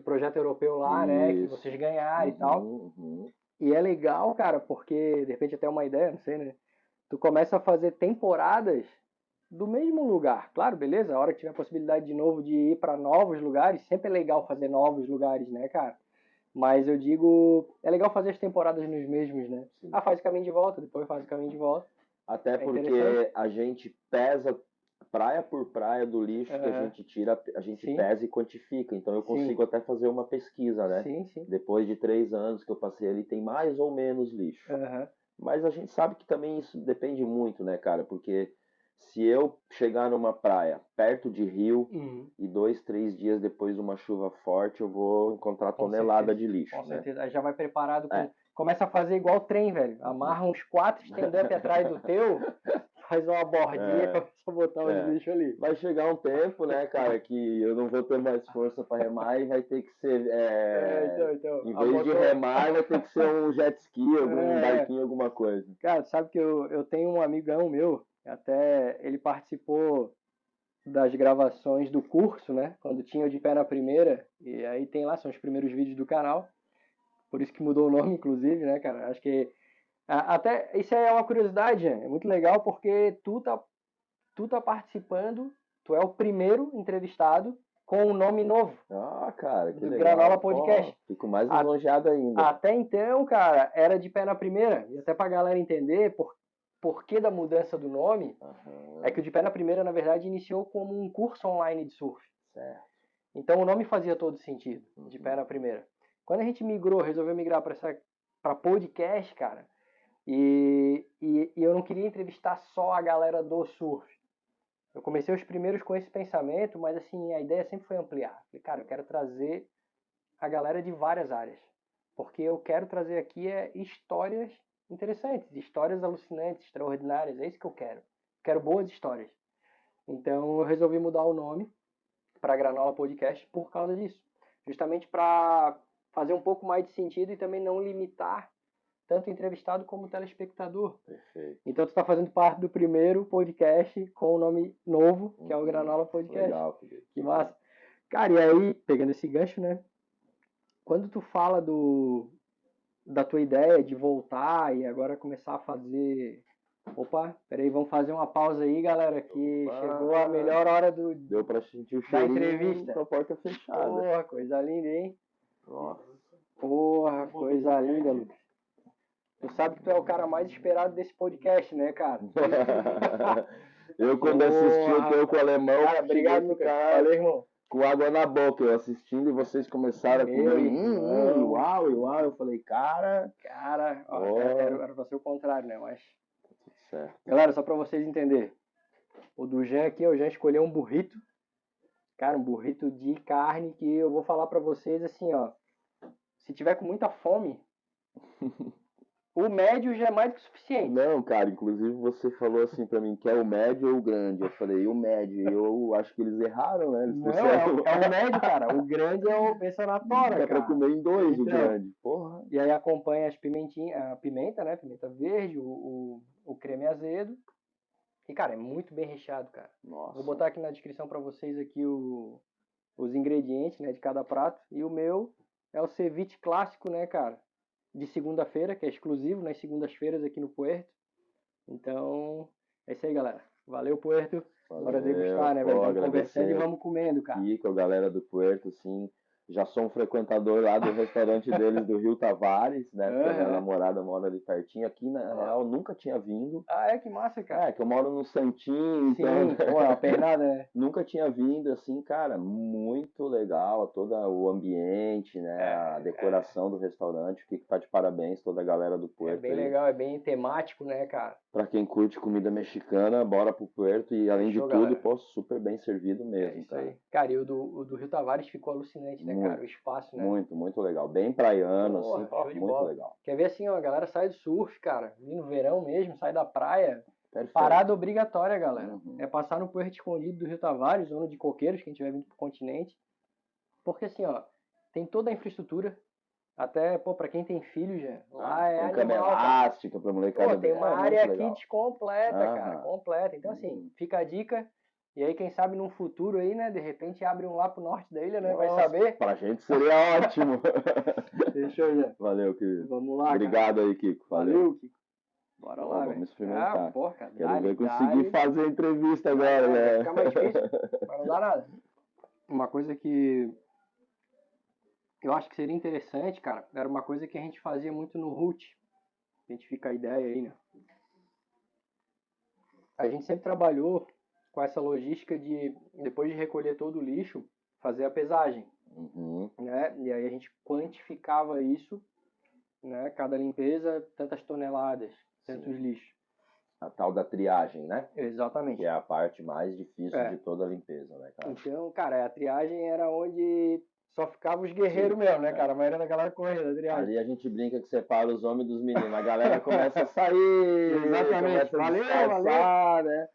projeto europeu lá, né? Que vocês ganharam e tal. E é legal, cara, porque, de repente, até uma ideia, não sei, né? Tu começa a fazer temporadas do mesmo lugar. Claro, beleza, a hora que tiver a possibilidade de novo de ir para novos lugares, sempre é legal fazer novos lugares, né, cara? Mas eu digo, é legal fazer as temporadas nos mesmos, né? Faz o caminho de volta, depois faz o caminho de volta. Até porque a gente pesa praia por praia do lixo que a gente tira, a gente pesa e quantifica. Então eu consigo até fazer uma pesquisa, né? Depois de 3 anos que eu passei ali, tem mais ou menos lixo. Mas a gente sabe que também isso depende muito, né, cara? Porque se eu chegar numa praia perto de rio e 2, 3 dias depois de uma chuva forte, eu vou encontrar tonelada de lixo. Com certeza. Aí já vai preparado com... Começa a fazer igual trem, velho. Amarra uns 4 stand-up atrás do teu, faz uma bordinha e começa a botar os lixos ali. Vai chegar um tempo, né, cara, que eu não vou ter mais força para remar e vai ter que ser... em vez de remar, vai ter que ser um jet ski, algum barquinho, alguma coisa. Cara, sabe que eu tenho um amigão meu, até ele participou das gravações do curso, né? Quando tinha o De Pé na Primeira. E aí tem lá, são os primeiros vídeos do canal. Por isso que mudou o nome, inclusive, né, cara? Acho que... Até isso é uma curiosidade, Jean. É muito legal porque tu tá participando, tu é o primeiro entrevistado com um nome novo. Cara, que do legal. Granola Podcast. Fico mais lisonjeado ainda. Até então, cara, era De Pé na Primeira. E até pra galera entender por que da mudança do nome, é que o De Pé na Primeira, na verdade, iniciou como um curso online de surf. Certo. Então o nome fazia todo sentido, De Pé na Primeira. Quando a gente resolveu migrar para podcast, cara, E eu não queria entrevistar só a galera do surf. Eu comecei os primeiros com esse pensamento, mas assim, a ideia sempre foi ampliar. Falei, cara, eu quero trazer a galera de várias áreas. Porque eu quero trazer aqui histórias interessantes, histórias alucinantes, extraordinárias. É isso que eu quero. Quero boas histórias. Então eu resolvi mudar o nome para Granola Podcast por causa disso. Justamente para fazer um pouco mais de sentido e também não limitar tanto o entrevistado como o telespectador. Perfeito. Então tu está fazendo parte do primeiro podcast com o nome novo, que é o Granola Podcast. Legal, Felipe. Que massa. Cara, e aí, pegando esse gancho, né? Quando tu fala da tua ideia de voltar e agora começar a fazer... Opa, peraí, vamos fazer uma pausa aí, galera, que chegou a melhor hora Deu pra sentir o da cheirinho entrevista. com a porta fechada. Porra, coisa linda, hein? Nossa. Porra, coisa linda, Lucas. Tu sabe que tu é o cara mais esperado desse podcast, né, cara? Eu, quando assisti o teu com o alemão, Cara, obrigado, cheguei a Lucas. ficar Valeu, irmão. com água na boca, eu assistindo e vocês começaram a Meu comer. irmão. Uau, uau. Eu falei, cara. Cara, ó, Ó. era pra ser o contrário, né? Mas. Tudo certo. Galera, só pra vocês entenderem. O do Jean aqui, o Jean escolheu um burrito. Cara, um burrito de carne que eu vou falar pra vocês assim, ó. Se tiver com muita fome, o médio já é mais do que suficiente. Não, cara, inclusive você falou assim pra mim, quer o médio ou o grande? Eu falei, o médio. E eu acho que eles erraram, né? Eles Não, trouxeram- é o médio, cara. O grande é o pensa na tora, Dá pra cara. comer em dois o Então. grande. Porra. E aí acompanha as pimentinhas, a pimenta, né? Pimenta verde, o creme azedo. E, cara, é muito bem recheado, cara. Nossa. Vou botar aqui na descrição pra vocês aqui os ingredientes, né, de cada prato. E o meu é o ceviche clássico, né, cara? De segunda-feira, que é exclusivo nas segundas-feiras aqui no Puerto. Então, é isso aí, galera. Valeu, Puerto. Bora degustar, né, velho? Vamos conversando e vamos comendo, cara. Aqui com a galera do Puerto, assim. Já sou um frequentador lá do restaurante deles do Rio Tavares, né? Porque a minha namorada mora ali pertinho. Aqui, na real, nunca tinha vindo. Ah, é? Que massa, cara. É, que eu moro no Santinho, Sim, então... pô, é uma pernada, né? Nunca tinha vindo, assim, cara, muito legal, todo o ambiente, né, a decoração do restaurante, fica tá de parabéns toda a galera do Puerto. É bem aí. legal, é bem temático, né, cara? Pra quem curte comida mexicana, bora pro Puerto e além Fechou, de tudo, galera. pô, super bem servido mesmo, É isso cara. aí. Cara, e o do Rio Tavares ficou alucinante, né, Muito, cara? O espaço, né? Muito, muito legal. Bem praiano, Porra, assim, ó, show de muito bola. legal. Quer ver assim, ó, a galera sai do surf, cara, e no verão mesmo, sai da praia. Perfeito. Parada obrigatória, galera. Uhum. É passar no Puerto Escondido do Rio Tavares, zona de coqueiros, quem tiver vindo pro continente. Porque assim, ó, tem toda a infraestrutura. Até, pô, pra quem tem filho já, lá é Tem cama animal, cara. elástica pra molecada. Pô, tem uma muito área legal. kids completa, cara, Aham. completa. Então, assim, fica a dica. E aí, quem sabe num futuro aí, né, de repente abre um lá pro norte da ilha, né, vai Nossa, saber. Pra gente seria ótimo. Fechou, já. Valeu, querido. Vamos lá, Obrigado aí, Kiko. cara. Valeu. Valeu, Kiko. Bora lá, Vamos velho. experimentar. Ah, porra, cara. Quero ver conseguir fazer a entrevista agora, Vai né? ficar mais difícil, mas não dá nada. Uma coisa que eu acho que seria interessante, cara, era uma coisa que a gente fazia muito no Root. A gente fica a ideia aí, né? A gente sempre trabalhou com essa logística de, depois de recolher todo o lixo, fazer a pesagem, Uhum. né? E aí a gente quantificava isso, né? Cada limpeza, tantas toneladas, tantos lixos. A tal da triagem, né? Exatamente. Que é a parte mais difícil É. de toda a limpeza, né, cara? Então, cara, a triagem era onde só ficavam os guerreiros Sim, mesmo, né, é. cara? A maioria da galera corria da triagem. Ali a gente brinca que separa os homens dos meninos. A galera começa a sair. Exatamente. Começa a Valeu, disfarçar, né?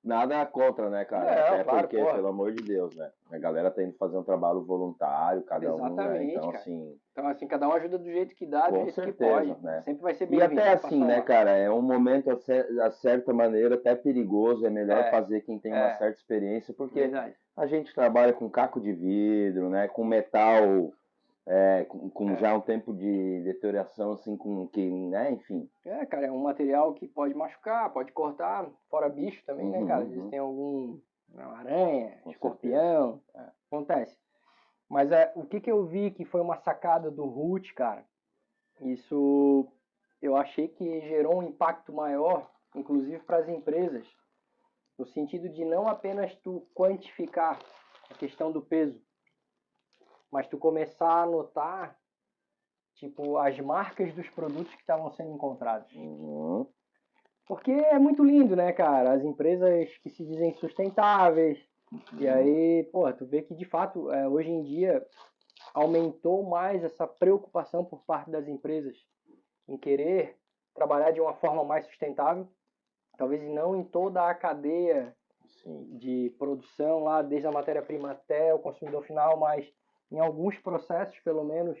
Nada contra, né, cara? Não, Até claro, porque, porra. pelo amor de Deus, né? A galera tem que fazer um trabalho voluntário, cada um, né? Exatamente, Então, cara. assim... Então, assim, cada um ajuda do jeito que dá, do Com jeito certeza, que pode. né? Sempre vai ser E bem-vindo. até vai assim, passar né, uma. cara? É um momento, a certa maneira, até perigoso. É melhor É, fazer quem tem uma certa experiência, porque Verdade. a gente trabalha com caco de vidro, né? Com metal, com já um tempo de deterioração, assim, com que, né? Enfim. É, cara, é um material que pode machucar, pode cortar, fora bicho também, né, cara? Às vezes tem uma aranha, Com escorpião, acontece. Mas o que eu vi que foi uma sacada do Root, cara, isso eu achei que gerou um impacto maior, inclusive para as empresas, no sentido de não apenas tu quantificar a questão do peso, mas tu começar a notar, tipo, as marcas dos produtos que estavam sendo encontrados. Uhum. Porque é muito lindo, né, cara? As empresas que se dizem sustentáveis. E aí, pô, tu vê que de fato, hoje em dia, aumentou mais essa preocupação por parte das empresas em querer trabalhar de uma forma mais sustentável. Talvez não em toda a cadeia Sim. de produção lá, desde a matéria-prima até o consumidor final, mas em alguns processos, pelo menos,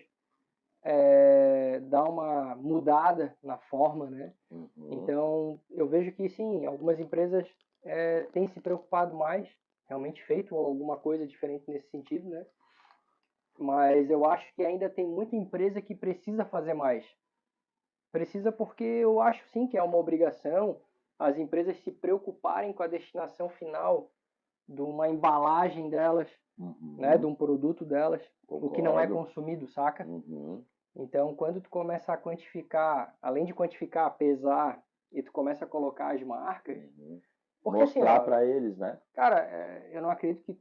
dá uma mudada na forma, né? Uhum. Então, eu vejo que sim, algumas empresas têm se preocupado mais, realmente feito alguma coisa diferente nesse sentido, né? Mas eu acho que ainda tem muita empresa que precisa fazer mais. Precisa porque eu acho sim que é uma obrigação as empresas se preocuparem com a destinação final de uma embalagem delas, né, de um produto delas, o que não é Concordo. consumido, saca? Uhum. Então, quando tu começa a quantificar, além de quantificar, pesar, e tu começa a colocar as marcas, Uhum. porque assim, Mostrar ó, para eles, né? cara, eu não acredito que,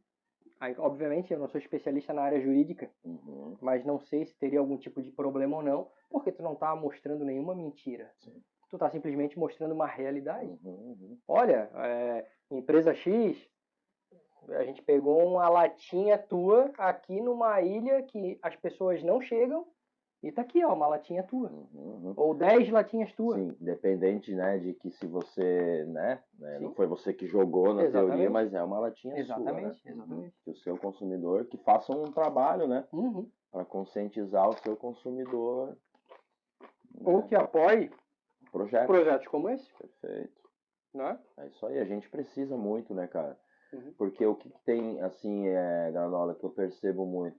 obviamente, eu não sou especialista na área jurídica, Uhum. mas não sei se teria algum tipo de problema ou não, porque tu não tá mostrando nenhuma mentira. Sim. Tu tá simplesmente mostrando uma realidade. Uhum. Olha, empresa X, a gente pegou uma latinha tua aqui numa ilha que as pessoas não chegam e tá aqui, ó, uma latinha tua. Uhum. Ou 10 latinhas tuas. Sim, independente, né, de que se você, né, não Sim. foi você que jogou na Exatamente. teoria, mas é uma latinha Exatamente, sua, né? exatamente. Que o seu consumidor, que faça um trabalho, né, Uhum. para conscientizar o seu consumidor, Ou né, que apoie projetos. projetos como esse, Perfeito. né? É isso aí, a gente precisa muito, né, cara? Uhum. Porque o que tem, assim, Granola, que eu percebo muito,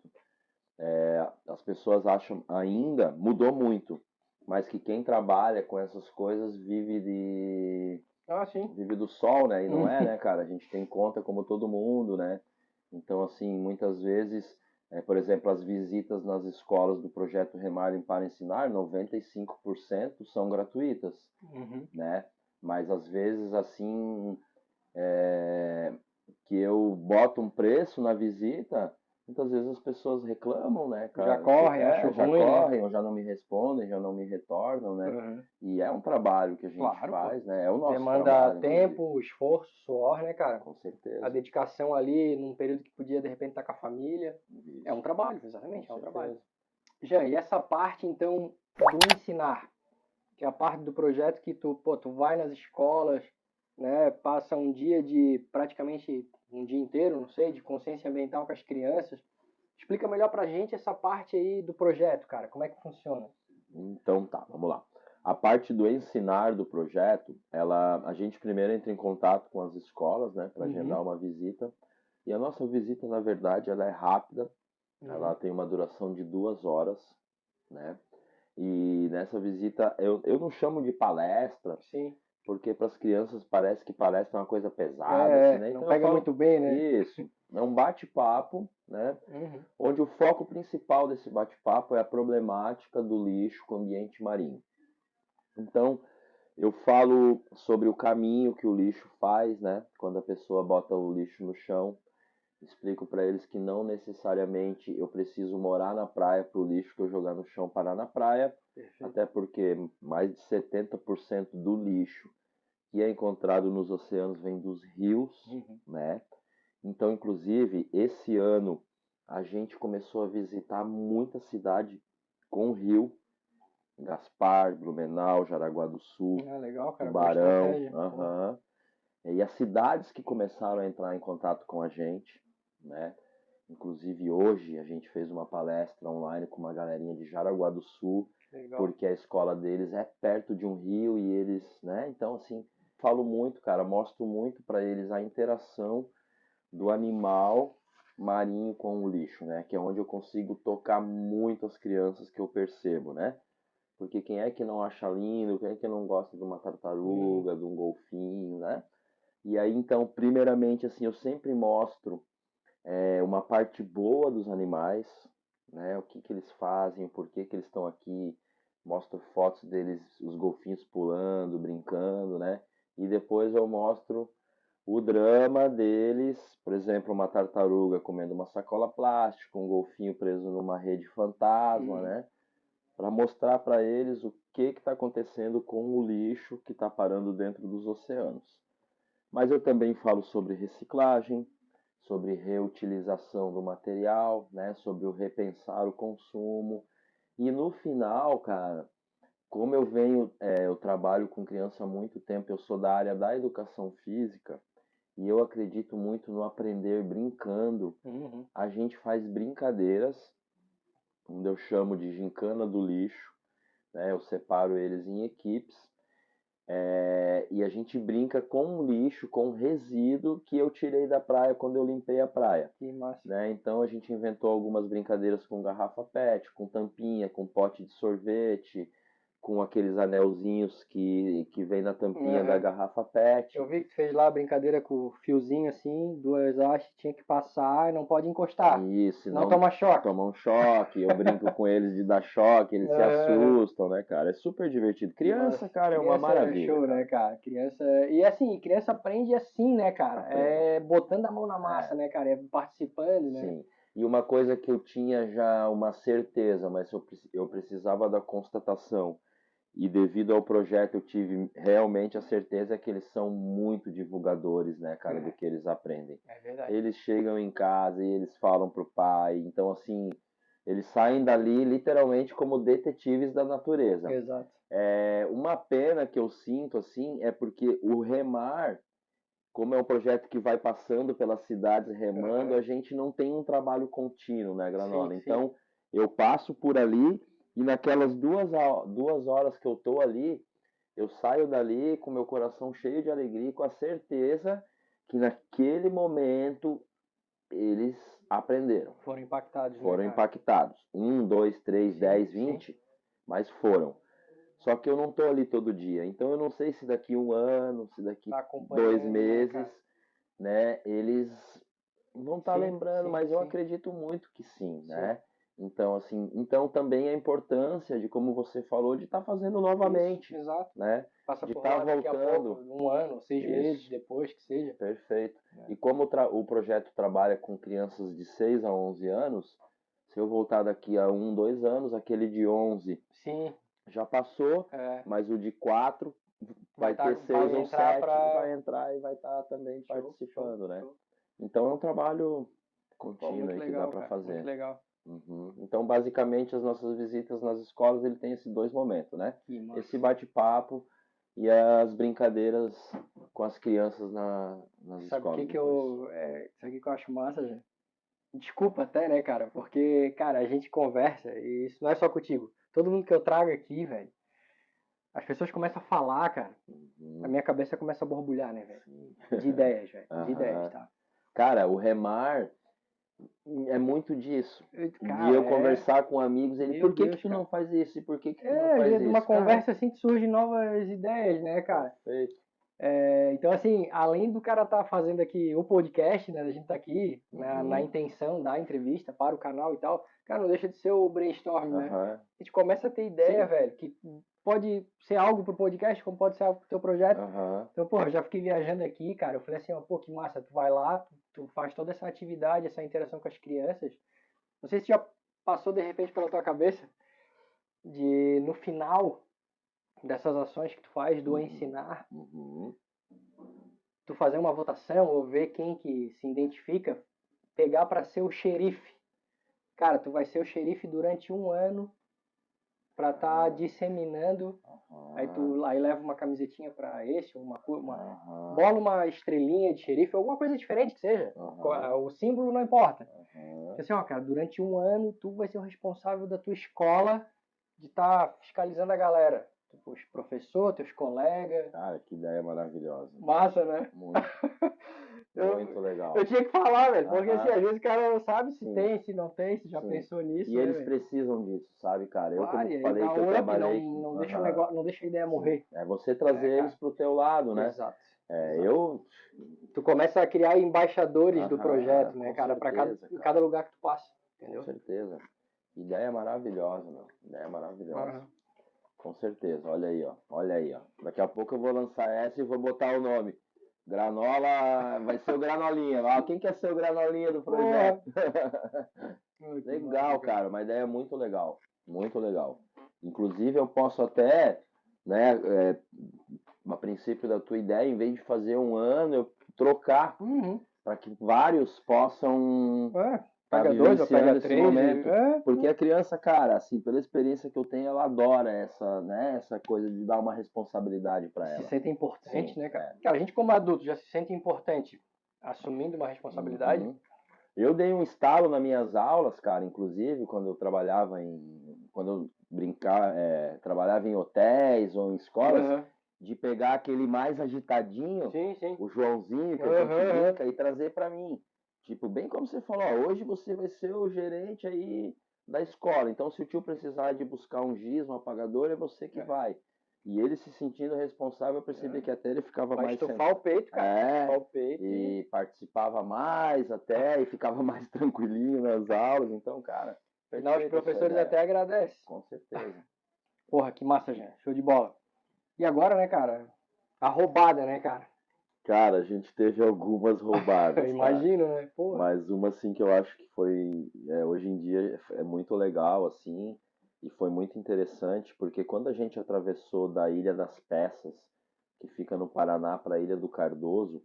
as pessoas acham ainda, mudou muito, mas que quem trabalha com essas coisas Ah, sim. vive do sol, né? E não é, né, cara? A gente tem conta como todo mundo, né? Então, assim, muitas vezes, por exemplo, as visitas nas escolas do projeto Remarem para Ensinar, 95% são gratuitas, Uhum. né? Mas às vezes, assim, que eu boto um preço na visita, muitas vezes as pessoas reclamam, né, cara? Já correm, acho Já ruim, né? correm, ou já não me respondem, já não me retornam, né? Uhum. E é um trabalho que a gente Claro, pô. faz, né? É o nosso Demanda trabalho, inclusive. tempo, esforço, suor, né, cara? Com A certeza. dedicação ali num período que podia de repente estar com a família. Isso. É um trabalho, exatamente, Com é um certeza. trabalho. Já, e essa parte então do ensinar, que é a parte do projeto que tu vai nas escolas, né, passa um dia de praticamente um dia inteiro, não sei, de consciência ambiental com as crianças. Explica melhor pra gente essa parte aí do projeto, cara, como é que funciona? Então tá, vamos lá. A parte do ensinar do projeto, a gente primeiro entra em contato com as escolas, né, para agendar uma visita. E a nossa visita, na verdade, ela é rápida. Ela tem uma duração de 2 horas, né? E nessa visita, eu não chamo de palestra, Sim. porque para as crianças parece que palestra é uma coisa pesada, assim, né? Não Então eu pega falo, muito bem, né? isso, é um bate-papo, né? Uhum. Onde o foco principal desse bate-papo é a problemática do lixo com o ambiente marinho. Então, eu falo sobre o caminho que o lixo faz, né? Quando a pessoa bota o lixo no chão, explico para eles que não necessariamente eu preciso morar na praia para o lixo que eu jogar no chão parar na praia, Perfeito. até porque mais de 70% do lixo que é encontrado nos oceanos vem dos rios, né? Então, inclusive, esse ano a gente começou a visitar muita cidade com rio, Gaspar, Blumenau, Jaraguá do Sul, Legal, cara, boa Tubarão, estratégia. E as cidades que começaram a entrar em contato com a gente, né? Inclusive hoje a gente fez uma palestra online com uma galerinha de Jaraguá do Sul, Legal. porque a escola deles é perto de um rio e eles, né? Então assim, falo muito, cara, mostro muito para eles a interação do animal marinho com o lixo, né? Que é onde eu consigo tocar muito as crianças que eu percebo, né? Porque quem é que não acha lindo, quem é que não gosta de uma tartaruga, de um golfinho, né? E aí, então, primeiramente, assim, eu sempre mostro uma parte boa dos animais, né? O que que eles fazem, por que que eles estão aqui. Mostro fotos deles, os golfinhos pulando, brincando, né? E depois eu mostro o drama deles, por exemplo, uma tartaruga comendo uma sacola plástica, um golfinho preso numa rede fantasma, né? para mostrar para eles o que está acontecendo com o lixo que está parando dentro dos oceanos. Mas eu também falo sobre reciclagem, sobre reutilização do material, né, sobre o repensar o consumo. E no final, cara, como eu trabalho com criança há muito tempo, eu sou da área da educação física e eu acredito muito no aprender brincando. A gente faz brincadeiras, onde eu chamo de gincana do lixo, né? Eu separo eles em equipes, e a gente brinca com o lixo, com o resíduo que eu tirei da praia quando eu limpei a praia. Que massa. Né? Então a gente inventou algumas brincadeiras com garrafa PET, com tampinha, com pote de sorvete, com aqueles anelzinhos que vem na tampinha da garrafa PET. Eu vi que tu fez lá a brincadeira com o fiozinho assim, 2 hastes, tinha que passar e não pode encostar. Isso, Não toma choque. Toma um choque, eu brinco com eles de dar choque, eles se assustam, né, cara? É super divertido. Criança, cara, é uma maravilha. É show, né, cara? Criança. E assim, criança aprende assim, né, cara? É botando a mão na massa, né, cara? É participando, né? Sim. E uma coisa que eu tinha já uma certeza, mas eu precisava da constatação. E devido ao projeto eu tive realmente a certeza que eles são muito divulgadores, né, cara, do que eles aprendem. É verdade. Eles chegam em casa e eles falam pro pai, então assim, eles saem dali literalmente como detetives da natureza. Exato. Uma pena que eu sinto, assim, é porque o Remar, como é um projeto que vai passando pelas cidades remando, a gente não tem um trabalho contínuo, né, Granola? Sim, então, eu passo por ali e naquelas 2 horas que eu tô ali, eu saio dali com meu coração cheio de alegria, com a certeza que naquele momento eles aprenderam. Foram impactados, Foram né, cara? impactados. 1, 2, 3, Sim, 10, sim. 20, mas foram. Só que eu não tô ali todo dia. Então eu não sei se daqui 1 ano, se daqui Tá 2 acompanhando, né, meses, cara? né, eles vão estar Sim, lembrando, sim, mas eu sim. acredito muito que sim, né? Então, assim, então também a importância de, como você falou, de estar fazendo novamente, Isso, exato. né? Passa De por estar lá daqui a voltando. pouco, 1 ano, 6 Isso. meses depois, que seja. Perfeito. E como o projeto trabalha com crianças de 6 a 11 anos, se eu voltar daqui a 1, 2 anos, aquele de 11 Sim. já passou, mas o de 4 vai ter 6 ou 7, vai entrar e vai estar também participando, né? Show. Então é um trabalho Pô, contínuo muito aí que legal, dá para cara. fazer. Muito legal. Então, basicamente, as nossas visitas nas escolas, ele tem esses 2 momentos, né? Que massa. Esse bate-papo e as brincadeiras com as crianças nas Sabe escolas. o que isso aqui que eu acho massa, gente? Desculpa até, né, cara? Porque, cara, a gente conversa e isso não é só contigo. Todo mundo que eu trago aqui, velho, as pessoas começam a falar, cara. A minha cabeça começa a borbulhar, né, velho? De ideias, velho. De ideias, tá? Cara, o Remar é muito disso. Cara, de eu conversar com amigos, ele, Meu por que Deus, que tu cara. não faz isso? E por que que tu não É, faz isso? uma Cara, conversa assim que surgem novas ideias, né, cara? perfeito. Então, assim, além do cara estar fazendo aqui o podcast, né? A gente tá aqui na intenção da entrevista para o canal e tal, cara, não deixa de ser o brainstorm, né? A gente começa a ter ideia, velho, que pode ser algo pro podcast, como pode ser algo pro teu projeto. Então, pô, eu já fiquei viajando aqui, cara. Eu falei assim, ó, pô, que massa, tu vai lá, tu faz toda essa atividade, essa interação com as crianças. Não sei se já passou de repente pela tua cabeça de, no final dessas ações que tu faz, do ensinar, tu fazer uma votação ou ver quem que se identifica, pegar para ser o xerife. Cara, tu vai ser o xerife durante 1 ano para estar disseminando. Aí leva uma camisetinha para esse, bola uma estrelinha de xerife, alguma coisa diferente que seja. O símbolo não importa. Assim, ó, cara, durante 1 ano tu vai ser o responsável da tua escola de estar fiscalizando a galera. Os professores, teus colegas. Cara, que ideia maravilhosa. Massa, né? Muito. Muito legal. Eu tinha que falar, velho, porque assim, às vezes o cara não sabe se tem, se não tem, se já pensou nisso. E né, eles velho? precisam disso, sabe, cara? Eu Claro, como e falei dá que eu up, trabalhei... não deixa o negócio, não deixa a ideia morrer. É você trazer eles pro teu lado, né? Exato. Tu começa a criar embaixadores do projeto, né, cara, para cada lugar que tu passa, entendeu? Com certeza. Ideia maravilhosa, meu. Ideia maravilhosa. Com certeza. Olha aí, ó. Olha aí, ó. Daqui a pouco eu vou lançar essa e vou botar o nome. Granola, vai ser o Granolinha. Quem quer ser o Granolinha do projeto? Legal, cara. Uma ideia muito legal. Muito legal. Inclusive, eu posso até, né, a princípio da tua ideia, em vez de fazer um ano, eu trocar Uhum. para que vários possam É, estar pega dois ou pega vivenciando esse três. momento. Porque a criança, cara, assim, pela experiência que eu tenho, ela adora essa, né, essa coisa de dar uma responsabilidade para Se ela. sente importante, Sim, né, cara? é. Cara, a gente como adulto já se sente importante assumindo uma responsabilidade. Uhum. Eu dei um estalo nas minhas aulas, cara, inclusive, quando eu trabalhava quando eu trabalhava em hotéis ou em escolas, Aham. de pegar aquele mais agitadinho, Sim, sim. o Joãozinho que a Aham, gente aham. brinca, e trazer para mim. Tipo, bem como você falou, ó, hoje você vai ser o gerente aí da escola. Então, se o tio precisar de buscar um giz, um apagador, é você que É, vai. E ele se sentindo responsável, eu percebi é. que até ele ficava Vai mais estufar o peito, cara. é, Estufar o peito e. e participava mais até, e ficava mais tranquilinho nas aulas. Então, cara, Afinal, os perfeita a sua professores ideia. até agradecem. Com certeza. Porra, que massa, gente. Show de bola. E agora, né, cara? A roubada, né, cara? Cara, a gente teve algumas roubadas, cara. Imagino, né? Porra. Mas uma assim que eu acho que foi, hoje em dia é muito legal assim, e foi muito interessante, porque quando a gente atravessou da Ilha das Peças, que fica no Paraná, para a Ilha do Cardoso,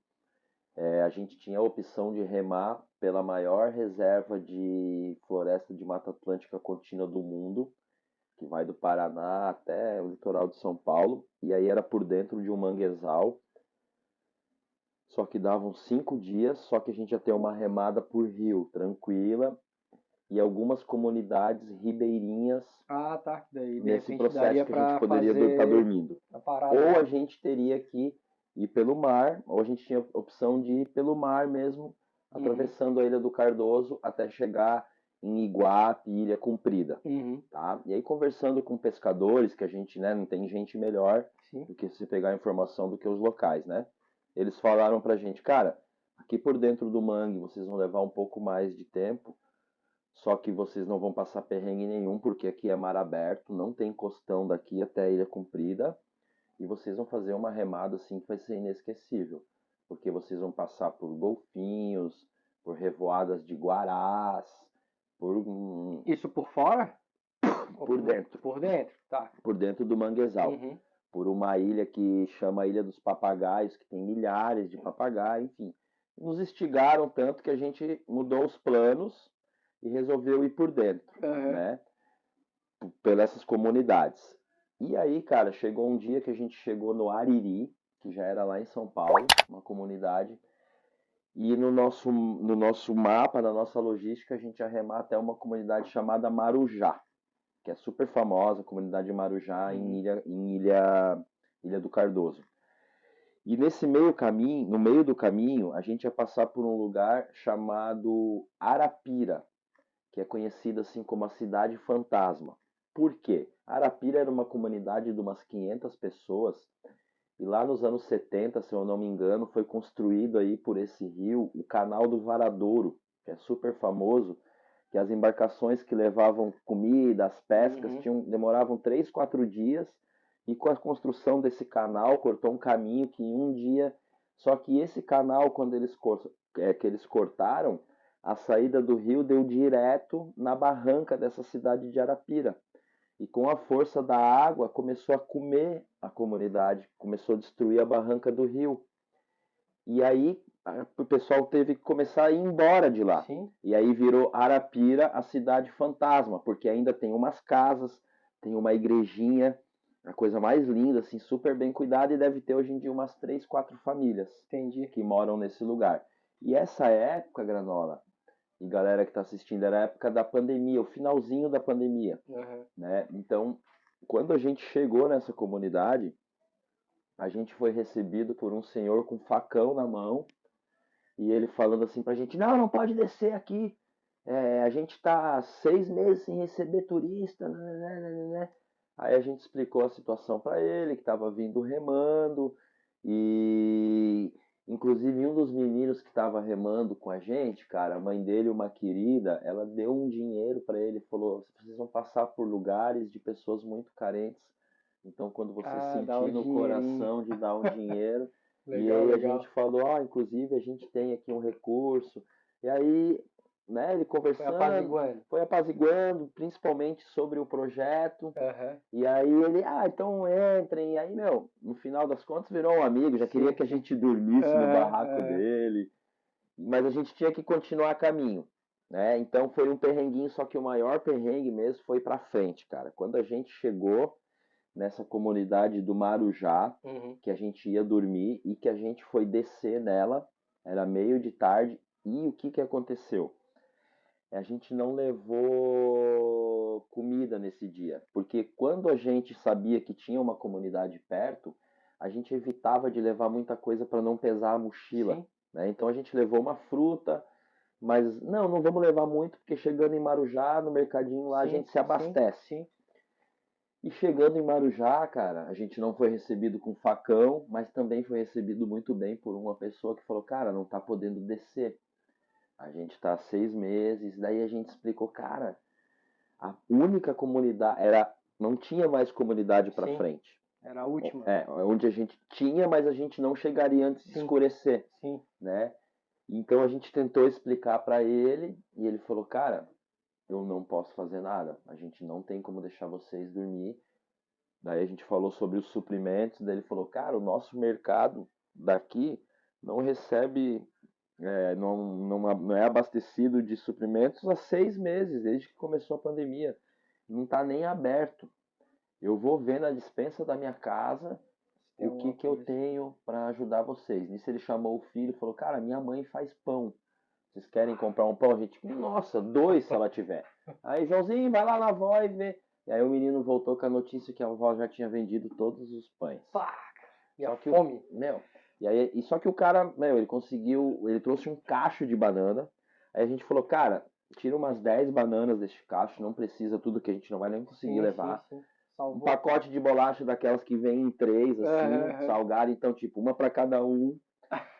a gente tinha a opção de remar pela maior reserva de floresta de Mata Atlântica contínua do mundo, que vai do Paraná até o litoral de São Paulo, e aí era por dentro de um manguezal. Só que davam 5 dias, só que a gente ia ter uma remada por rio, tranquila, e algumas comunidades ribeirinhas Ah, tá. Daí, de nesse repente, processo daria que a gente pra poderia estar fazer dormindo. a parada, Ou né? a gente teria que ir pelo mar, ou a gente tinha a opção de ir pelo mar mesmo, Uhum. atravessando a Ilha do Cardoso até chegar em Iguape, Ilha Comprida. Uhum. Tá? E aí conversando com pescadores, que a gente, né, não tem gente melhor Sim. do que se pegar informação do que os locais, né? Eles falaram pra gente, cara, aqui por dentro do mangue vocês vão levar um pouco mais de tempo, só que vocês não vão passar perrengue nenhum, porque aqui é mar aberto, não tem costão daqui até a Ilha Comprida, e vocês vão fazer uma remada assim que vai ser inesquecível, porque vocês vão passar por golfinhos, por revoadas de guarás, por, Isso por fora? Ou por dentro, por dentro? Tá. por dentro do manguezal, Uhum. por uma ilha que chama Ilha dos Papagaios, que tem milhares de papagaios, enfim. Nos instigaram tanto que a gente mudou os planos e resolveu ir por dentro, Uhum. né? Pelas comunidades. E aí, cara, chegou um dia que a gente chegou no Ariri, que já era lá em São Paulo, uma comunidade, e no nosso mapa, na nossa logística, a gente ia remar até uma comunidade chamada Marujá, que é super famosa, a comunidade de Marujá Uhum. Ilha do Cardoso. E nesse meio caminho, no meio do caminho, a gente ia passar por um lugar chamado Arapira, que é conhecido assim como a cidade fantasma. Por quê? Arapira era uma comunidade de umas 500 pessoas, e lá nos anos 70, se eu não me engano, foi construído aí por esse rio o Canal do Varadouro, que é super famoso, que as embarcações que levavam comida, as pescas, Uhum. demoravam 3, 4 dias, e com a construção desse canal, cortou um caminho que em um dia. Só que esse canal, quando que eles cortaram, a saída do rio deu direto na barranca dessa cidade de Arapira. E com a força da água começou a comer a comunidade, começou a destruir a barranca do rio. E aí o pessoal teve que começar a ir embora de lá. Sim. E aí virou Arapira a cidade fantasma, porque ainda tem umas casas, tem uma igrejinha, a coisa mais linda, assim, super bem cuidada, e deve ter hoje em dia umas 3, 4 famílias Entendi. que moram nesse lugar. E essa época, Granola, e galera que está assistindo, era a época da pandemia, o finalzinho da pandemia, Uhum. né? Então, quando a gente chegou nessa comunidade, a gente foi recebido por um senhor com facão na mão, e ele falando assim pra gente: não, não pode descer aqui. A gente tá 6 meses sem receber turista. Né. Aí a gente explicou a situação para ele, que estava vindo remando, e inclusive um dos meninos que estava remando com a gente, cara, a mãe dele, uma querida, ela deu um dinheiro para ele, falou: vocês vão passar por lugares de pessoas muito carentes, então quando você Ah, dá o sentir no dinheirinho. coração de dar um dinheiro. E Legal, aí a gente legal. falou, inclusive a gente tem aqui um recurso. E aí né, ele Foi conversando, apaziguando. foi apaziguando, principalmente sobre o projeto. Aham. E aí ele, então entrem. E aí, meu, no final das contas virou um amigo, já queria Sim, que a sim. gente dormisse no Aham, barraco aham. dele. Mas a gente tinha que continuar caminho, né? Então foi um perrenguinho, só que o maior perrengue mesmo foi pra frente, cara. Quando a gente chegou nessa comunidade do Marujá, Uhum. que a gente ia dormir e que a gente foi descer nela, era meio de tarde, e o que que aconteceu? A gente não levou comida nesse dia, porque quando a gente sabia que tinha uma comunidade perto, a gente evitava de levar muita coisa para não pesar a mochila, Sim, né? Então a gente levou uma fruta, mas não vamos levar muito, porque chegando em Marujá, no mercadinho lá, a sim, gente se sim, abastece. sim. E chegando em Marujá, cara, a gente não foi recebido com facão, mas também foi recebido muito bem por uma pessoa que falou, cara, não tá podendo descer. A gente tá há 6 meses, daí a gente explicou, cara, a única comunidade não tinha mais comunidade para Sim, frente. era a última. Onde a gente tinha, mas a gente não chegaria antes de Sim, escurecer, sim. né? Então a gente tentou explicar para ele e ele falou, cara, eu não posso fazer nada. A gente não tem como deixar vocês dormir. Daí a gente falou sobre os suprimentos, daí ele falou, cara, o nosso mercado daqui não recebe, não é abastecido de suprimentos há 6 meses, desde que começou a pandemia. Não está nem aberto. Eu vou ver na despensa da minha casa Tem o que, alguma que eu coisa. tenho para ajudar vocês. Nisso ele chamou o filho e falou, cara, minha mãe faz pão. Vocês querem comprar um pão? A gente, nossa, 2 se ela tiver. Aí, Joãozinho, vai lá na avó e vê. E aí o menino voltou com a notícia que a avó já tinha vendido todos os pães. Pá! E a Só que fome? só que o cara, ele conseguiu, ele trouxe um cacho de banana. Aí a gente falou, cara, tira umas 10 bananas deste cacho, não precisa tudo que a gente não vai nem conseguir Sim, sim, levar. sim. Um Salvou. pacote de bolacha daquelas que vem em 3, assim, Aham. salgado, então tipo, uma para cada um.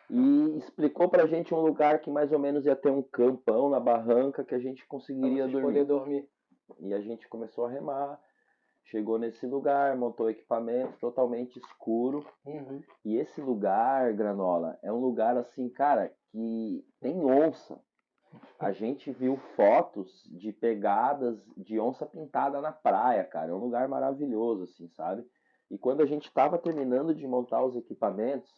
E explicou pra gente um lugar que mais ou menos ia ter um campão na barranca que a gente Pra conseguiria vocês poderem dormir. dormir. E a gente começou a remar, chegou nesse lugar, montou o equipamento totalmente escuro. Uhum. E esse lugar, Granola, é um lugar assim, cara, que tem onça. A gente viu fotos de pegadas de onça pintada na praia, cara. É um lugar maravilhoso, assim, sabe? E quando a gente estava terminando de montar os equipamentos,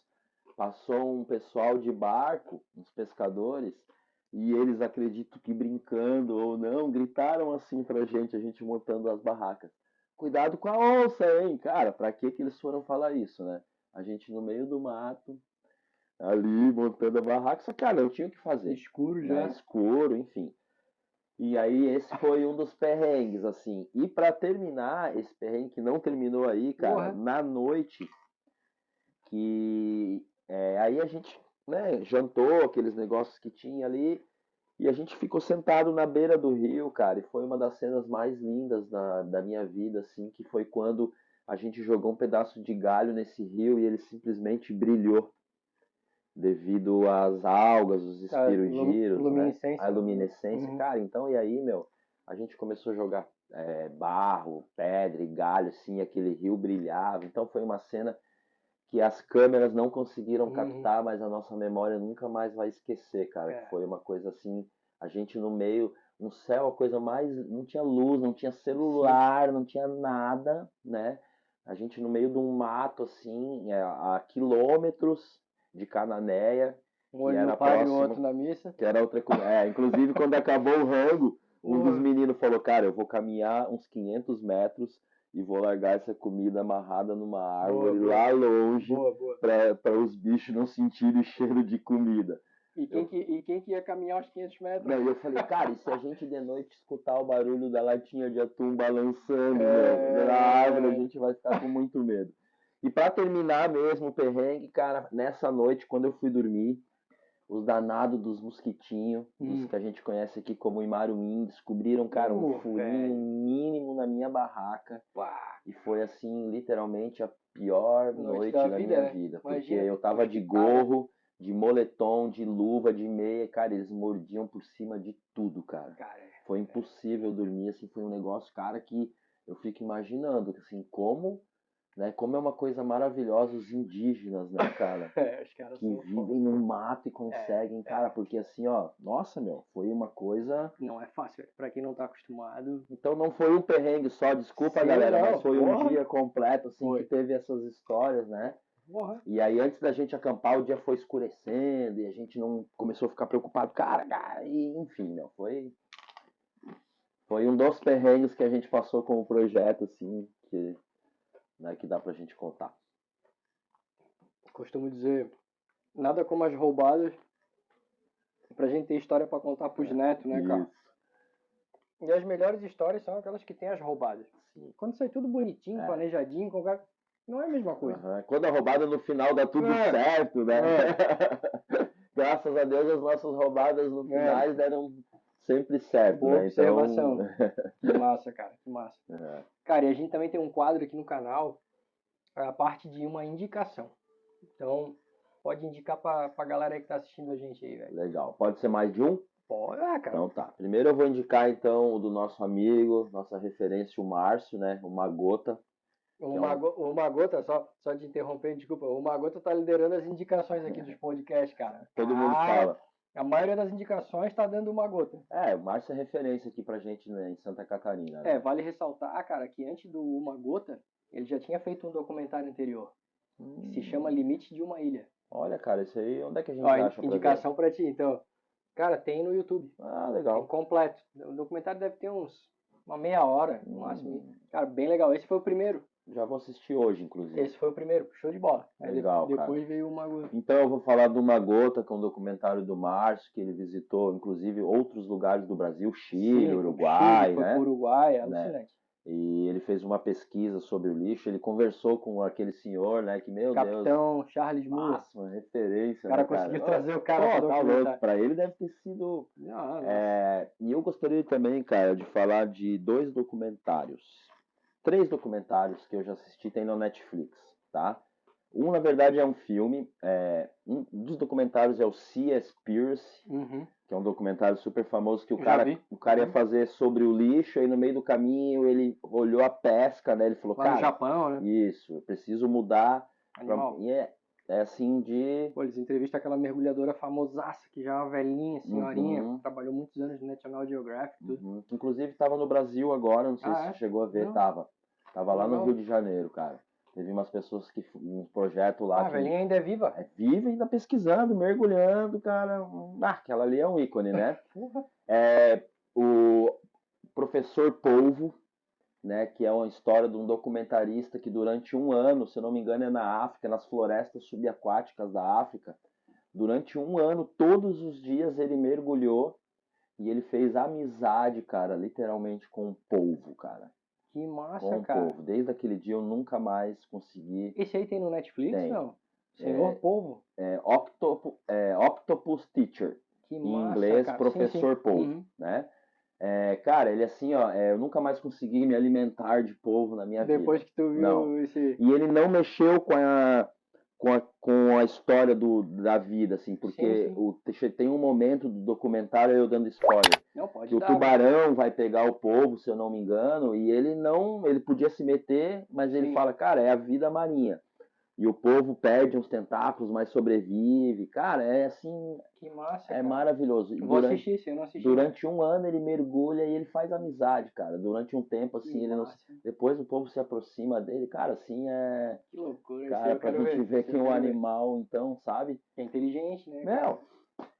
passou um pessoal de barco, uns pescadores, e eles, acredito que brincando ou não, gritaram assim pra gente, a gente montando as barracas. Cuidado com a onça, hein? Cara, pra que que eles foram falar isso, né? A gente no meio do mato, ali montando a barraca, só que, cara, não tinha o que fazer, Escuro né? já. Escuro, enfim. E aí esse foi um dos perrengues, assim. E pra terminar, esse perrengue que não terminou aí, cara, Porra. na noite, que aí a gente, né, jantou aqueles negócios que tinha ali e a gente ficou sentado na beira do rio, cara, e foi uma das cenas mais lindas da minha vida, assim, que foi quando a gente jogou um pedaço de galho nesse rio e ele simplesmente brilhou devido às algas, os A espirogiros, né, a luminescência. luminescência, Uhum. cara, então e aí, meu, a gente começou a jogar barro, pedra e galho, assim, aquele rio brilhava, então foi uma cena que as câmeras não conseguiram Uhum. captar, mas a nossa memória nunca mais vai esquecer, cara. Que É. foi uma coisa assim, a gente no meio, um céu, a coisa mais, não tinha luz, não tinha Sim. celular, não tinha nada, né? A gente no meio de um mato assim, a quilômetros de Cananéia, Um que olho no era padre e o próximo, outro na missa. que era outra coisa. Inclusive quando acabou o rango, um dos Porra. meninos falou, cara, eu vou caminhar uns 500 metros e vou largar essa comida amarrada numa Boa, árvore boa. lá longe Boa, boa. para os bichos não sentirem cheiro de comida. Eu, E quem que ia caminhar os 500 metros? não, eu falei, cara, e se a gente de noite escutar o barulho da latinha de atum balançando, meu, na árvore, a É... gente vai ficar com muito medo. E para terminar mesmo o perrengue, cara, nessa noite, quando eu fui dormir, os danados dos mosquitinhos, dos que a gente conhece aqui como imarumim, descobriram, cara, um furinho Velho. mínimo na minha barraca. Pá. E foi assim, literalmente a pior Noite noite da da vida, minha né? vida, porque Imagina, eu tava de mosquitada. gorro, de moletom, de luva, de meia, cara, eles mordiam por cima de tudo, cara. Cara, Foi impossível dormir, assim, foi um negócio, cara, que eu fico imaginando, assim, como né? Como é uma coisa maravilhosa os indígenas, né, cara? Os caras Que são foda. vivem no mato e conseguem, cara, porque assim, ó, nossa, meu, foi uma coisa. Não é fácil, pra quem não tá acostumado. Então não foi um perrengue só, desculpa, Sim, galera, mas não, foi um porra. dia completo, assim, que Foi. teve essas histórias, né? Porra. E aí, antes da gente acampar, o dia foi escurecendo e a gente não começou a ficar preocupado, cara, e, enfim, meu, foi um dos perrengues que a gente passou com o projeto, assim, que, né, que dá pra gente contar. Costumo dizer, nada como as roubadas pra gente ter história pra contar pros netos, né, cara? Isso. E as melhores histórias são aquelas que tem as roubadas. Quando sai tudo bonitinho, planejadinho, com o cara, não é a mesma coisa. Uhum. Quando a roubada no final dá tudo É. certo, né? Graças a Deus as nossas roubadas no final deram sempre certo, Boa né? observação. Então... Que massa, cara, que massa. É. Cara, e a gente também tem um quadro aqui no canal, a parte de uma indicação. Então, pode indicar pra galera aí que tá assistindo a gente aí, velho. Legal. Pode ser mais de um? Pode, cara. Então tá. Primeiro eu vou indicar então o do nosso amigo, nossa referência, o Márcio, né? O Magota. O Magota, só de interromper, desculpa, o Magota tá liderando as indicações aqui dos podcasts, cara. Todo mundo fala. A maioria das indicações tá dando o Magota. O Márcio é referência aqui pra gente, né, em Santa Catarina. Né? Vale ressaltar, cara, que antes do Uma Gota, ele já tinha feito um documentário anterior, que se chama Limite de uma Ilha. Olha, cara, isso aí, onde é que a gente Ó, acha indicação pra ti, então. Cara, tem no YouTube. Ah, legal. Tem completo. O documentário deve ter uma meia hora, no máximo. Cara, bem legal. Esse foi o primeiro. Já vou assistir hoje, inclusive. Esse foi o primeiro, show de bola. Legal, depois cara. veio Uma Gota. Então eu vou falar do Uma Gota, que é um documentário do Márcio, que ele visitou, inclusive, outros lugares do Brasil, Chile, Sim, Uruguai, Chile, foi né? pro Uruguai, é alucinante. E ele fez uma pesquisa sobre o lixo, ele conversou com aquele senhor, né, que, meu Capitão Deus... Charles Moore. Nossa, uma referência, O cara né, cara? conseguiu trazer o cara Pô, pro tá documentário. louco, pra ele deve ter sido... Não, E eu gostaria também, cara, de falar de 2 documentários. 3 documentários que eu já assisti, tem no Netflix, tá? Um, na verdade, é um filme. Um dos documentários é o Seaspiracy, que é um documentário super famoso que o cara ia fazer sobre o lixo, e no meio do caminho ele olhou a pesca, né? Ele falou, lá cara, no Japão, né? Isso, eu preciso mudar. E é assim de... Pô, eles entrevistam aquela mergulhadora famosaça, que já é uma velhinha, senhorinha, trabalhou muitos anos no National Geographic, tudo. Inclusive estava no Brasil agora, não sei se você chegou a ver, Não. Tava lá no Rio de Janeiro, cara. Teve umas pessoas que, um projeto lá. A velhinha ainda é viva? É viva, ainda pesquisando, mergulhando, cara. Aquela ali é um ícone, né? O professor Polvo, né, que é uma história de um documentarista que durante um ano, se eu não me engano, é na África, nas florestas subaquáticas da África. Durante um ano, todos os dias ele mergulhou e ele fez amizade, cara, literalmente com o polvo, cara. Que massa, com cara. O polvo. Desde aquele dia eu nunca mais consegui. Esse aí tem no Netflix, tem. Não? Senhor Polvo? Octopus Teacher. Que massa, em inglês, cara. professor sim. polvo, né? Cara, ele assim, ó, eu nunca mais consegui me alimentar de polvo na minha vida. Depois que tu viu não. esse... E ele não mexeu com a história da vida, assim, porque tem um momento do documentário, eu dando spoiler, não, pode que o tubarão vai pegar o polvo, se eu não me engano, e ele podia se meter, mas ele fala, cara, é a vida marinha. E o povo perde uns tentáculos, mas sobrevive. Cara, é assim... Que massa, É maravilhoso. Eu vou assistir esse, eu não assisti. Durante um ano ele mergulha e ele faz amizade, cara. Durante um tempo, assim, depois o povo se aproxima dele. Cara, assim, Que loucura. Cara, pra gente ver que um animal, então, sabe? É inteligente, né? Meu,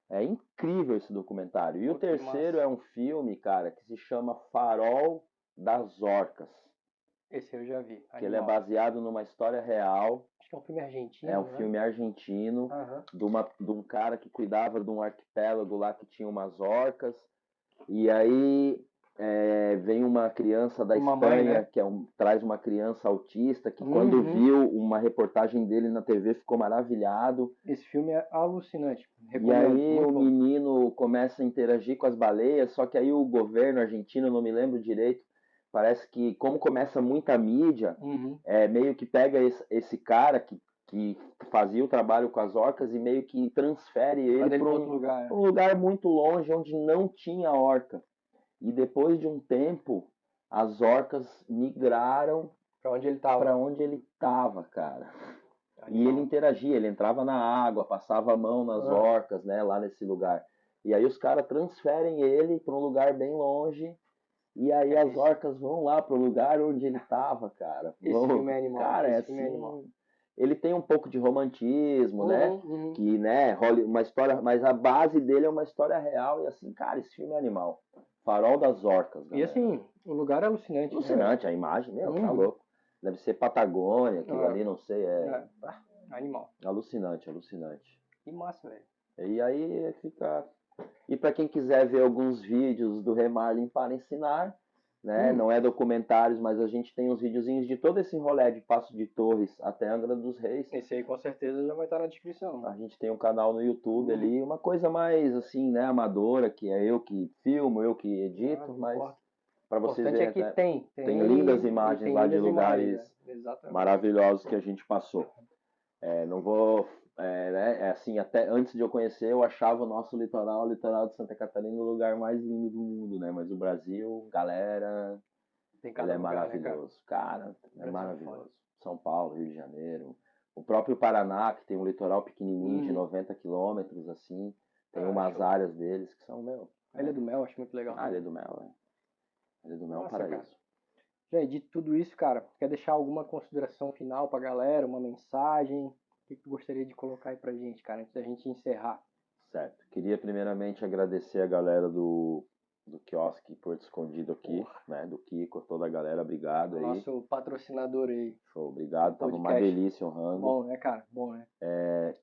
é incrível esse documentário. E o terceiro é um filme, cara, que se chama Farol das Orcas. Esse eu já vi. Que ele é baseado numa história real. Acho que é um filme argentino. É um filme argentino de um cara que cuidava de um arquipélago lá que tinha umas orcas. E aí vem uma criança da Espanha, mãe, né? que traz uma criança autista, que quando viu uma reportagem dele na TV ficou maravilhado. Esse filme é alucinante. E aí o menino começa a interagir com as baleias, só que aí o governo argentino, não me lembro direito, parece que, como começa muita mídia, meio que pega esse cara que fazia o trabalho com as orcas e meio que transfere ele para um lugar muito longe, onde não tinha orca. E depois de um tempo, as orcas migraram Pra onde ele tava? para onde ele tava, cara. E ele Animal. interagia, ele entrava na água, passava a mão nas Ah, orcas, né, lá nesse lugar. E aí os caras transferem ele para um lugar bem longe, e aí as esse, orcas vão lá pro lugar onde ele tava, cara. esse Vão, filme é animal. cara, é Esse filme é animal. assim, ele tem um pouco de romantismo, né? Uhum, uhum. Que, né, rola uma história, mas a base dele é uma história real e assim, cara, esse filme é animal. Farol das Orcas, E galera. assim, o lugar é alucinante, né, velho? Alucinante a imagem, meu, tá Uhum. louco. Deve ser Patagônia, aquilo Ah, ali, não sei, é, animal. alucinante, alucinante. Que massa, velho. E aí fica. E para quem quiser ver alguns vídeos do Remarlin para ensinar, né? Hum, Não é documentários, mas a gente tem uns videozinhos de todo esse rolê de Passo de Torres até Angra dos Reis. esse aí com certeza já vai estar na descrição. A gente tem um canal no YouTube Uhum. ali, uma coisa mais assim, né, amadora, que é eu que filmo, eu que Ah, edito, não mas importa. para O vocês importante é verem, que né, tem lindas e imagens tem lá de lindas imagens, lugares né? Exatamente. maravilhosos que a gente passou. Não vou, né, assim, até antes de eu conhecer, eu achava o litoral de Santa Catarina, o lugar mais lindo do mundo, né? Mas o Brasil, galera, Tem ele cada é lugar, né, cara? maravilhoso. Cara, O é Brasil é foda. maravilhoso. São Paulo, Rio de Janeiro, o próprio Paraná, que tem um litoral pequenininho de Uhum. 90 quilômetros, assim, tem Ah, umas show. áreas deles que são, meu, A Ilha do Mel, acho muito legal a Ilha também. do Mel, A Ilha do Mel é um Nossa, cara. paraíso. Já dito tudo isso, cara, quer deixar alguma consideração final pra galera, uma mensagem? O que tu gostaria de colocar aí pra gente, cara, antes da gente encerrar? Certo. Queria primeiramente agradecer a galera do quiosque Porto Escondido aqui, Porra, né? Do Kiko, toda a galera, obrigado o aí. nosso patrocinador aí Show, do obrigado. Tava uma podcast. delícia o rango. Bom, né, cara? Bom, né?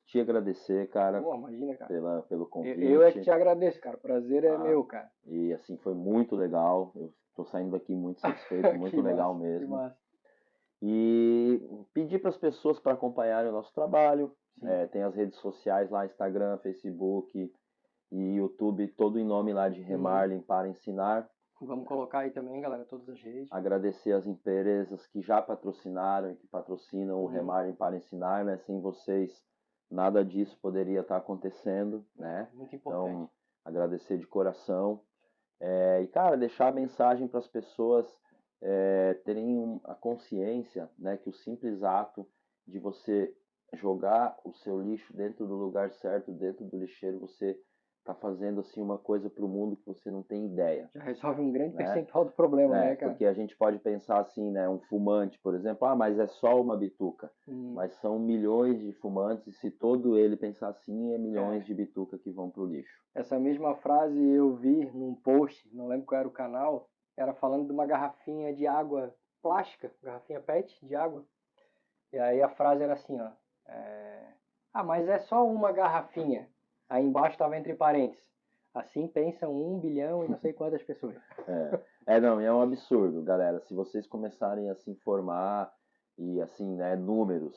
Te agradecer, cara, Pô, imagina, cara. pelo Eu é que convite. te agradeço, cara. O prazer é Ah, meu, cara. e assim, foi muito legal. Eu tô saindo daqui muito satisfeito, muito Que legal massa, que mesmo. massa. E pedir para as pessoas para acompanharem o nosso trabalho. Sim. Tem as redes sociais lá, Instagram, Facebook e YouTube, todo em nome lá de Uhum. Remarlin para ensinar. Vamos colocar aí também, galera, todas as redes. Agradecer as empresas que já patrocinaram e que patrocinam o Uhum. Remarlin para ensinar, né? Sem vocês, nada disso poderia estar acontecendo, né? Muito importante. Então, agradecer de coração. E, cara, deixar a mensagem para as pessoas terem a consciência, né? Que o simples ato de você jogar o seu lixo dentro do lugar certo, dentro do lixeiro, você está fazendo assim uma coisa para o mundo que você não tem ideia, Já resolve um grande né? percentual do problema, né, cara? Porque a gente pode pensar assim, né? Um fumante, por exemplo, mas é só uma bituca. Hum, Mas são milhões de fumantes, e se todo ele pensar assim, é é. milhões de bituca que vão pro lixo. Essa mesma frase eu vi num post, não lembro qual era o canal, era falando de uma garrafinha de água plástica, garrafinha PET de água. E aí a frase era assim, ó. Ah, mas é só uma garrafinha. Aí embaixo estava entre parênteses. Assim pensam 1 bilhão e não sei quantas pessoas. Não, e é um absurdo, galera. Se vocês começarem a se informar e assim, né, números,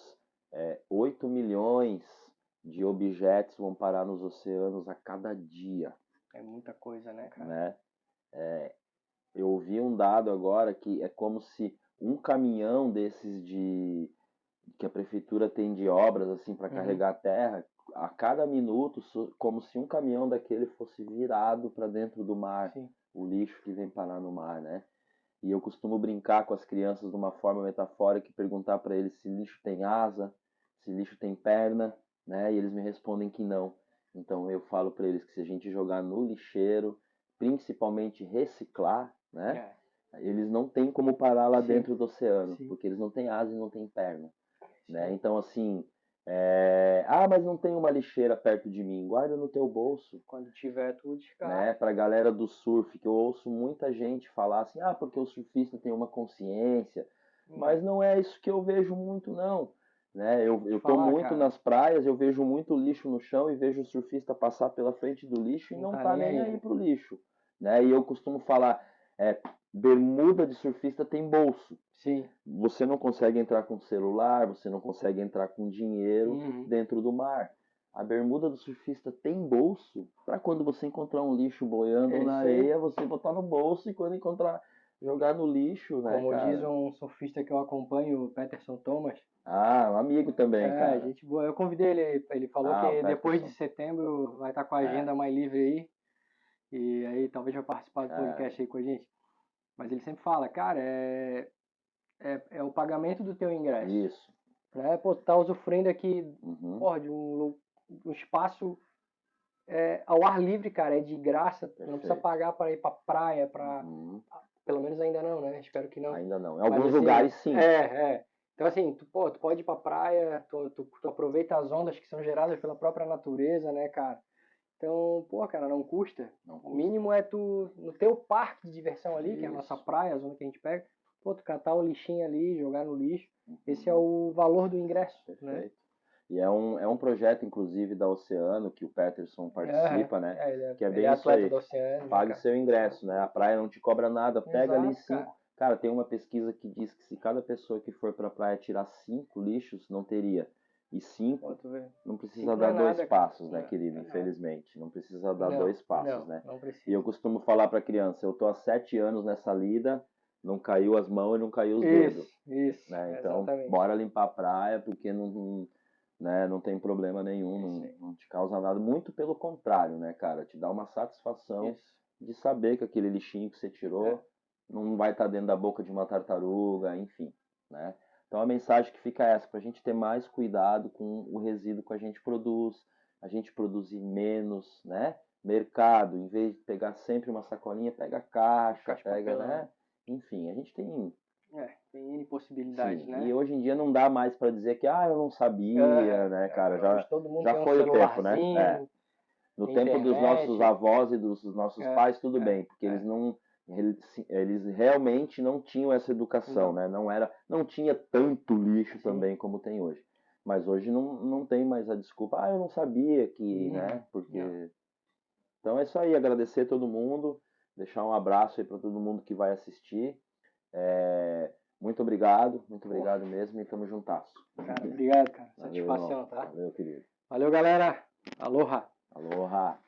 8 milhões de objetos vão parar nos oceanos a cada dia, É muita coisa, né, cara? né? Eu ouvi um dado agora que é como se um caminhão desses que a prefeitura tem de obras assim para Uhum. carregar terra, a cada minuto, como se um caminhão daquele fosse virado para dentro do mar, Sim. o lixo que vem parar no mar, né? E eu costumo brincar com as crianças de uma forma metafórica e perguntar para eles se lixo tem asa, se lixo tem perna, né? E eles me respondem que não. Então eu falo para eles que se a gente jogar no lixeiro, principalmente reciclar, né? Eles não têm como parar lá Sim. dentro do oceano, Sim. porque eles não têm asa e não têm perna, né? Sim. Então assim, mas não tem uma lixeira perto de mim. Guarda no teu bolso, Quando tiver tudo descarga. né? Pra galera do surf, que eu ouço muita gente falar assim, porque o surfista tem uma consciência, mas não é isso que eu vejo muito, não. Né? Eu tô falar, muito cara. nas praias, eu vejo muito lixo no chão e vejo o surfista passar pela frente do lixo e Não não tá tá nem nem aí. aí pro lixo, né? E eu costumo falar, bermuda de surfista tem bolso. Sim. Você não consegue entrar com celular, você não consegue entrar com dinheiro Uhum. dentro do mar. A bermuda do surfista tem bolso para quando você encontrar um lixo boiando na isso aí. areia, você botar no bolso e quando encontrar, jogar no lixo, né, Como diz cara? um surfista que eu acompanho, o Peterson Thomas. Um amigo também, cara. Gente boa. Eu convidei ele falou O que depois de Peterson. setembro vai estar com a agenda mais livre aí. E aí talvez vai participar do podcast aí com a gente. Mas ele sempre fala, cara, é o pagamento do teu ingresso. Isso. Né? Pô, tu tá usufruindo aqui, Uhum. porra, de um espaço ao ar livre, cara, é de graça. Perfeito. Não precisa pagar para ir pra praia, Uhum. pelo menos ainda não, né? Espero que não. Ainda não. Em Mas, alguns assim, lugares, sim. Então, assim, tu pode ir pra praia, tu aproveita as ondas que são geradas pela própria natureza, né, cara? Então, pô, cara, não custa. O mínimo é tu, no teu parque de diversão ali, que é a nossa praia, a zona que a gente pega, pô, tu catar o lixinho ali, jogar no lixo. Esse é o valor do ingresso, né? Perfeito. E é um projeto, inclusive, da Oceano, que o Peterson participa, né? Que é bem isso aí. Da Oceano, Pague né, seu ingresso, né? A praia não te cobra nada, pega ali Exato, 5. Cara, tem uma pesquisa que diz que se cada pessoa que for pra praia tirar 5 lixos, não teria. E 5 não precisa dar dois passos, né, querido? Infelizmente. Não precisa dar dois passos, né? Não precisa. E eu costumo falar pra criança, eu tô há 7 anos nessa lida, não caiu as mãos e não caiu os dedos. Isso, Né? Então, exatamente. bora limpar a praia, porque não tem problema nenhum, não te causa nada. Muito pelo contrário, né, cara? Te dá uma satisfação de saber que aquele lixinho que você tirou não vai estar dentro da boca de uma tartaruga, enfim, né? Então a mensagem que fica é essa, para a gente ter mais cuidado com o resíduo que a gente produzir menos, né? Mercado, em vez de pegar sempre uma sacolinha, pega a caixa, pega, né? Enfim, a gente tem N possibilidades, sim, né? e hoje em dia não dá mais para dizer que eu não sabia, né, cara? Já foi o tempo, né? No tempo dos nossos avós e dos nossos pais, tudo bem, porque eles realmente não tinham essa educação, né? Não tinha tanto lixo também como tem hoje. Mas hoje não tem mais a desculpa, eu não sabia que, né? Porque então é isso aí, agradecer todo mundo, deixar um abraço aí para todo mundo que vai assistir. Muito obrigado mesmo e tamo juntasso. Cara, obrigado, cara. Satisfação, tá? Valeu, querido. Valeu, galera. Aloha. Aloha.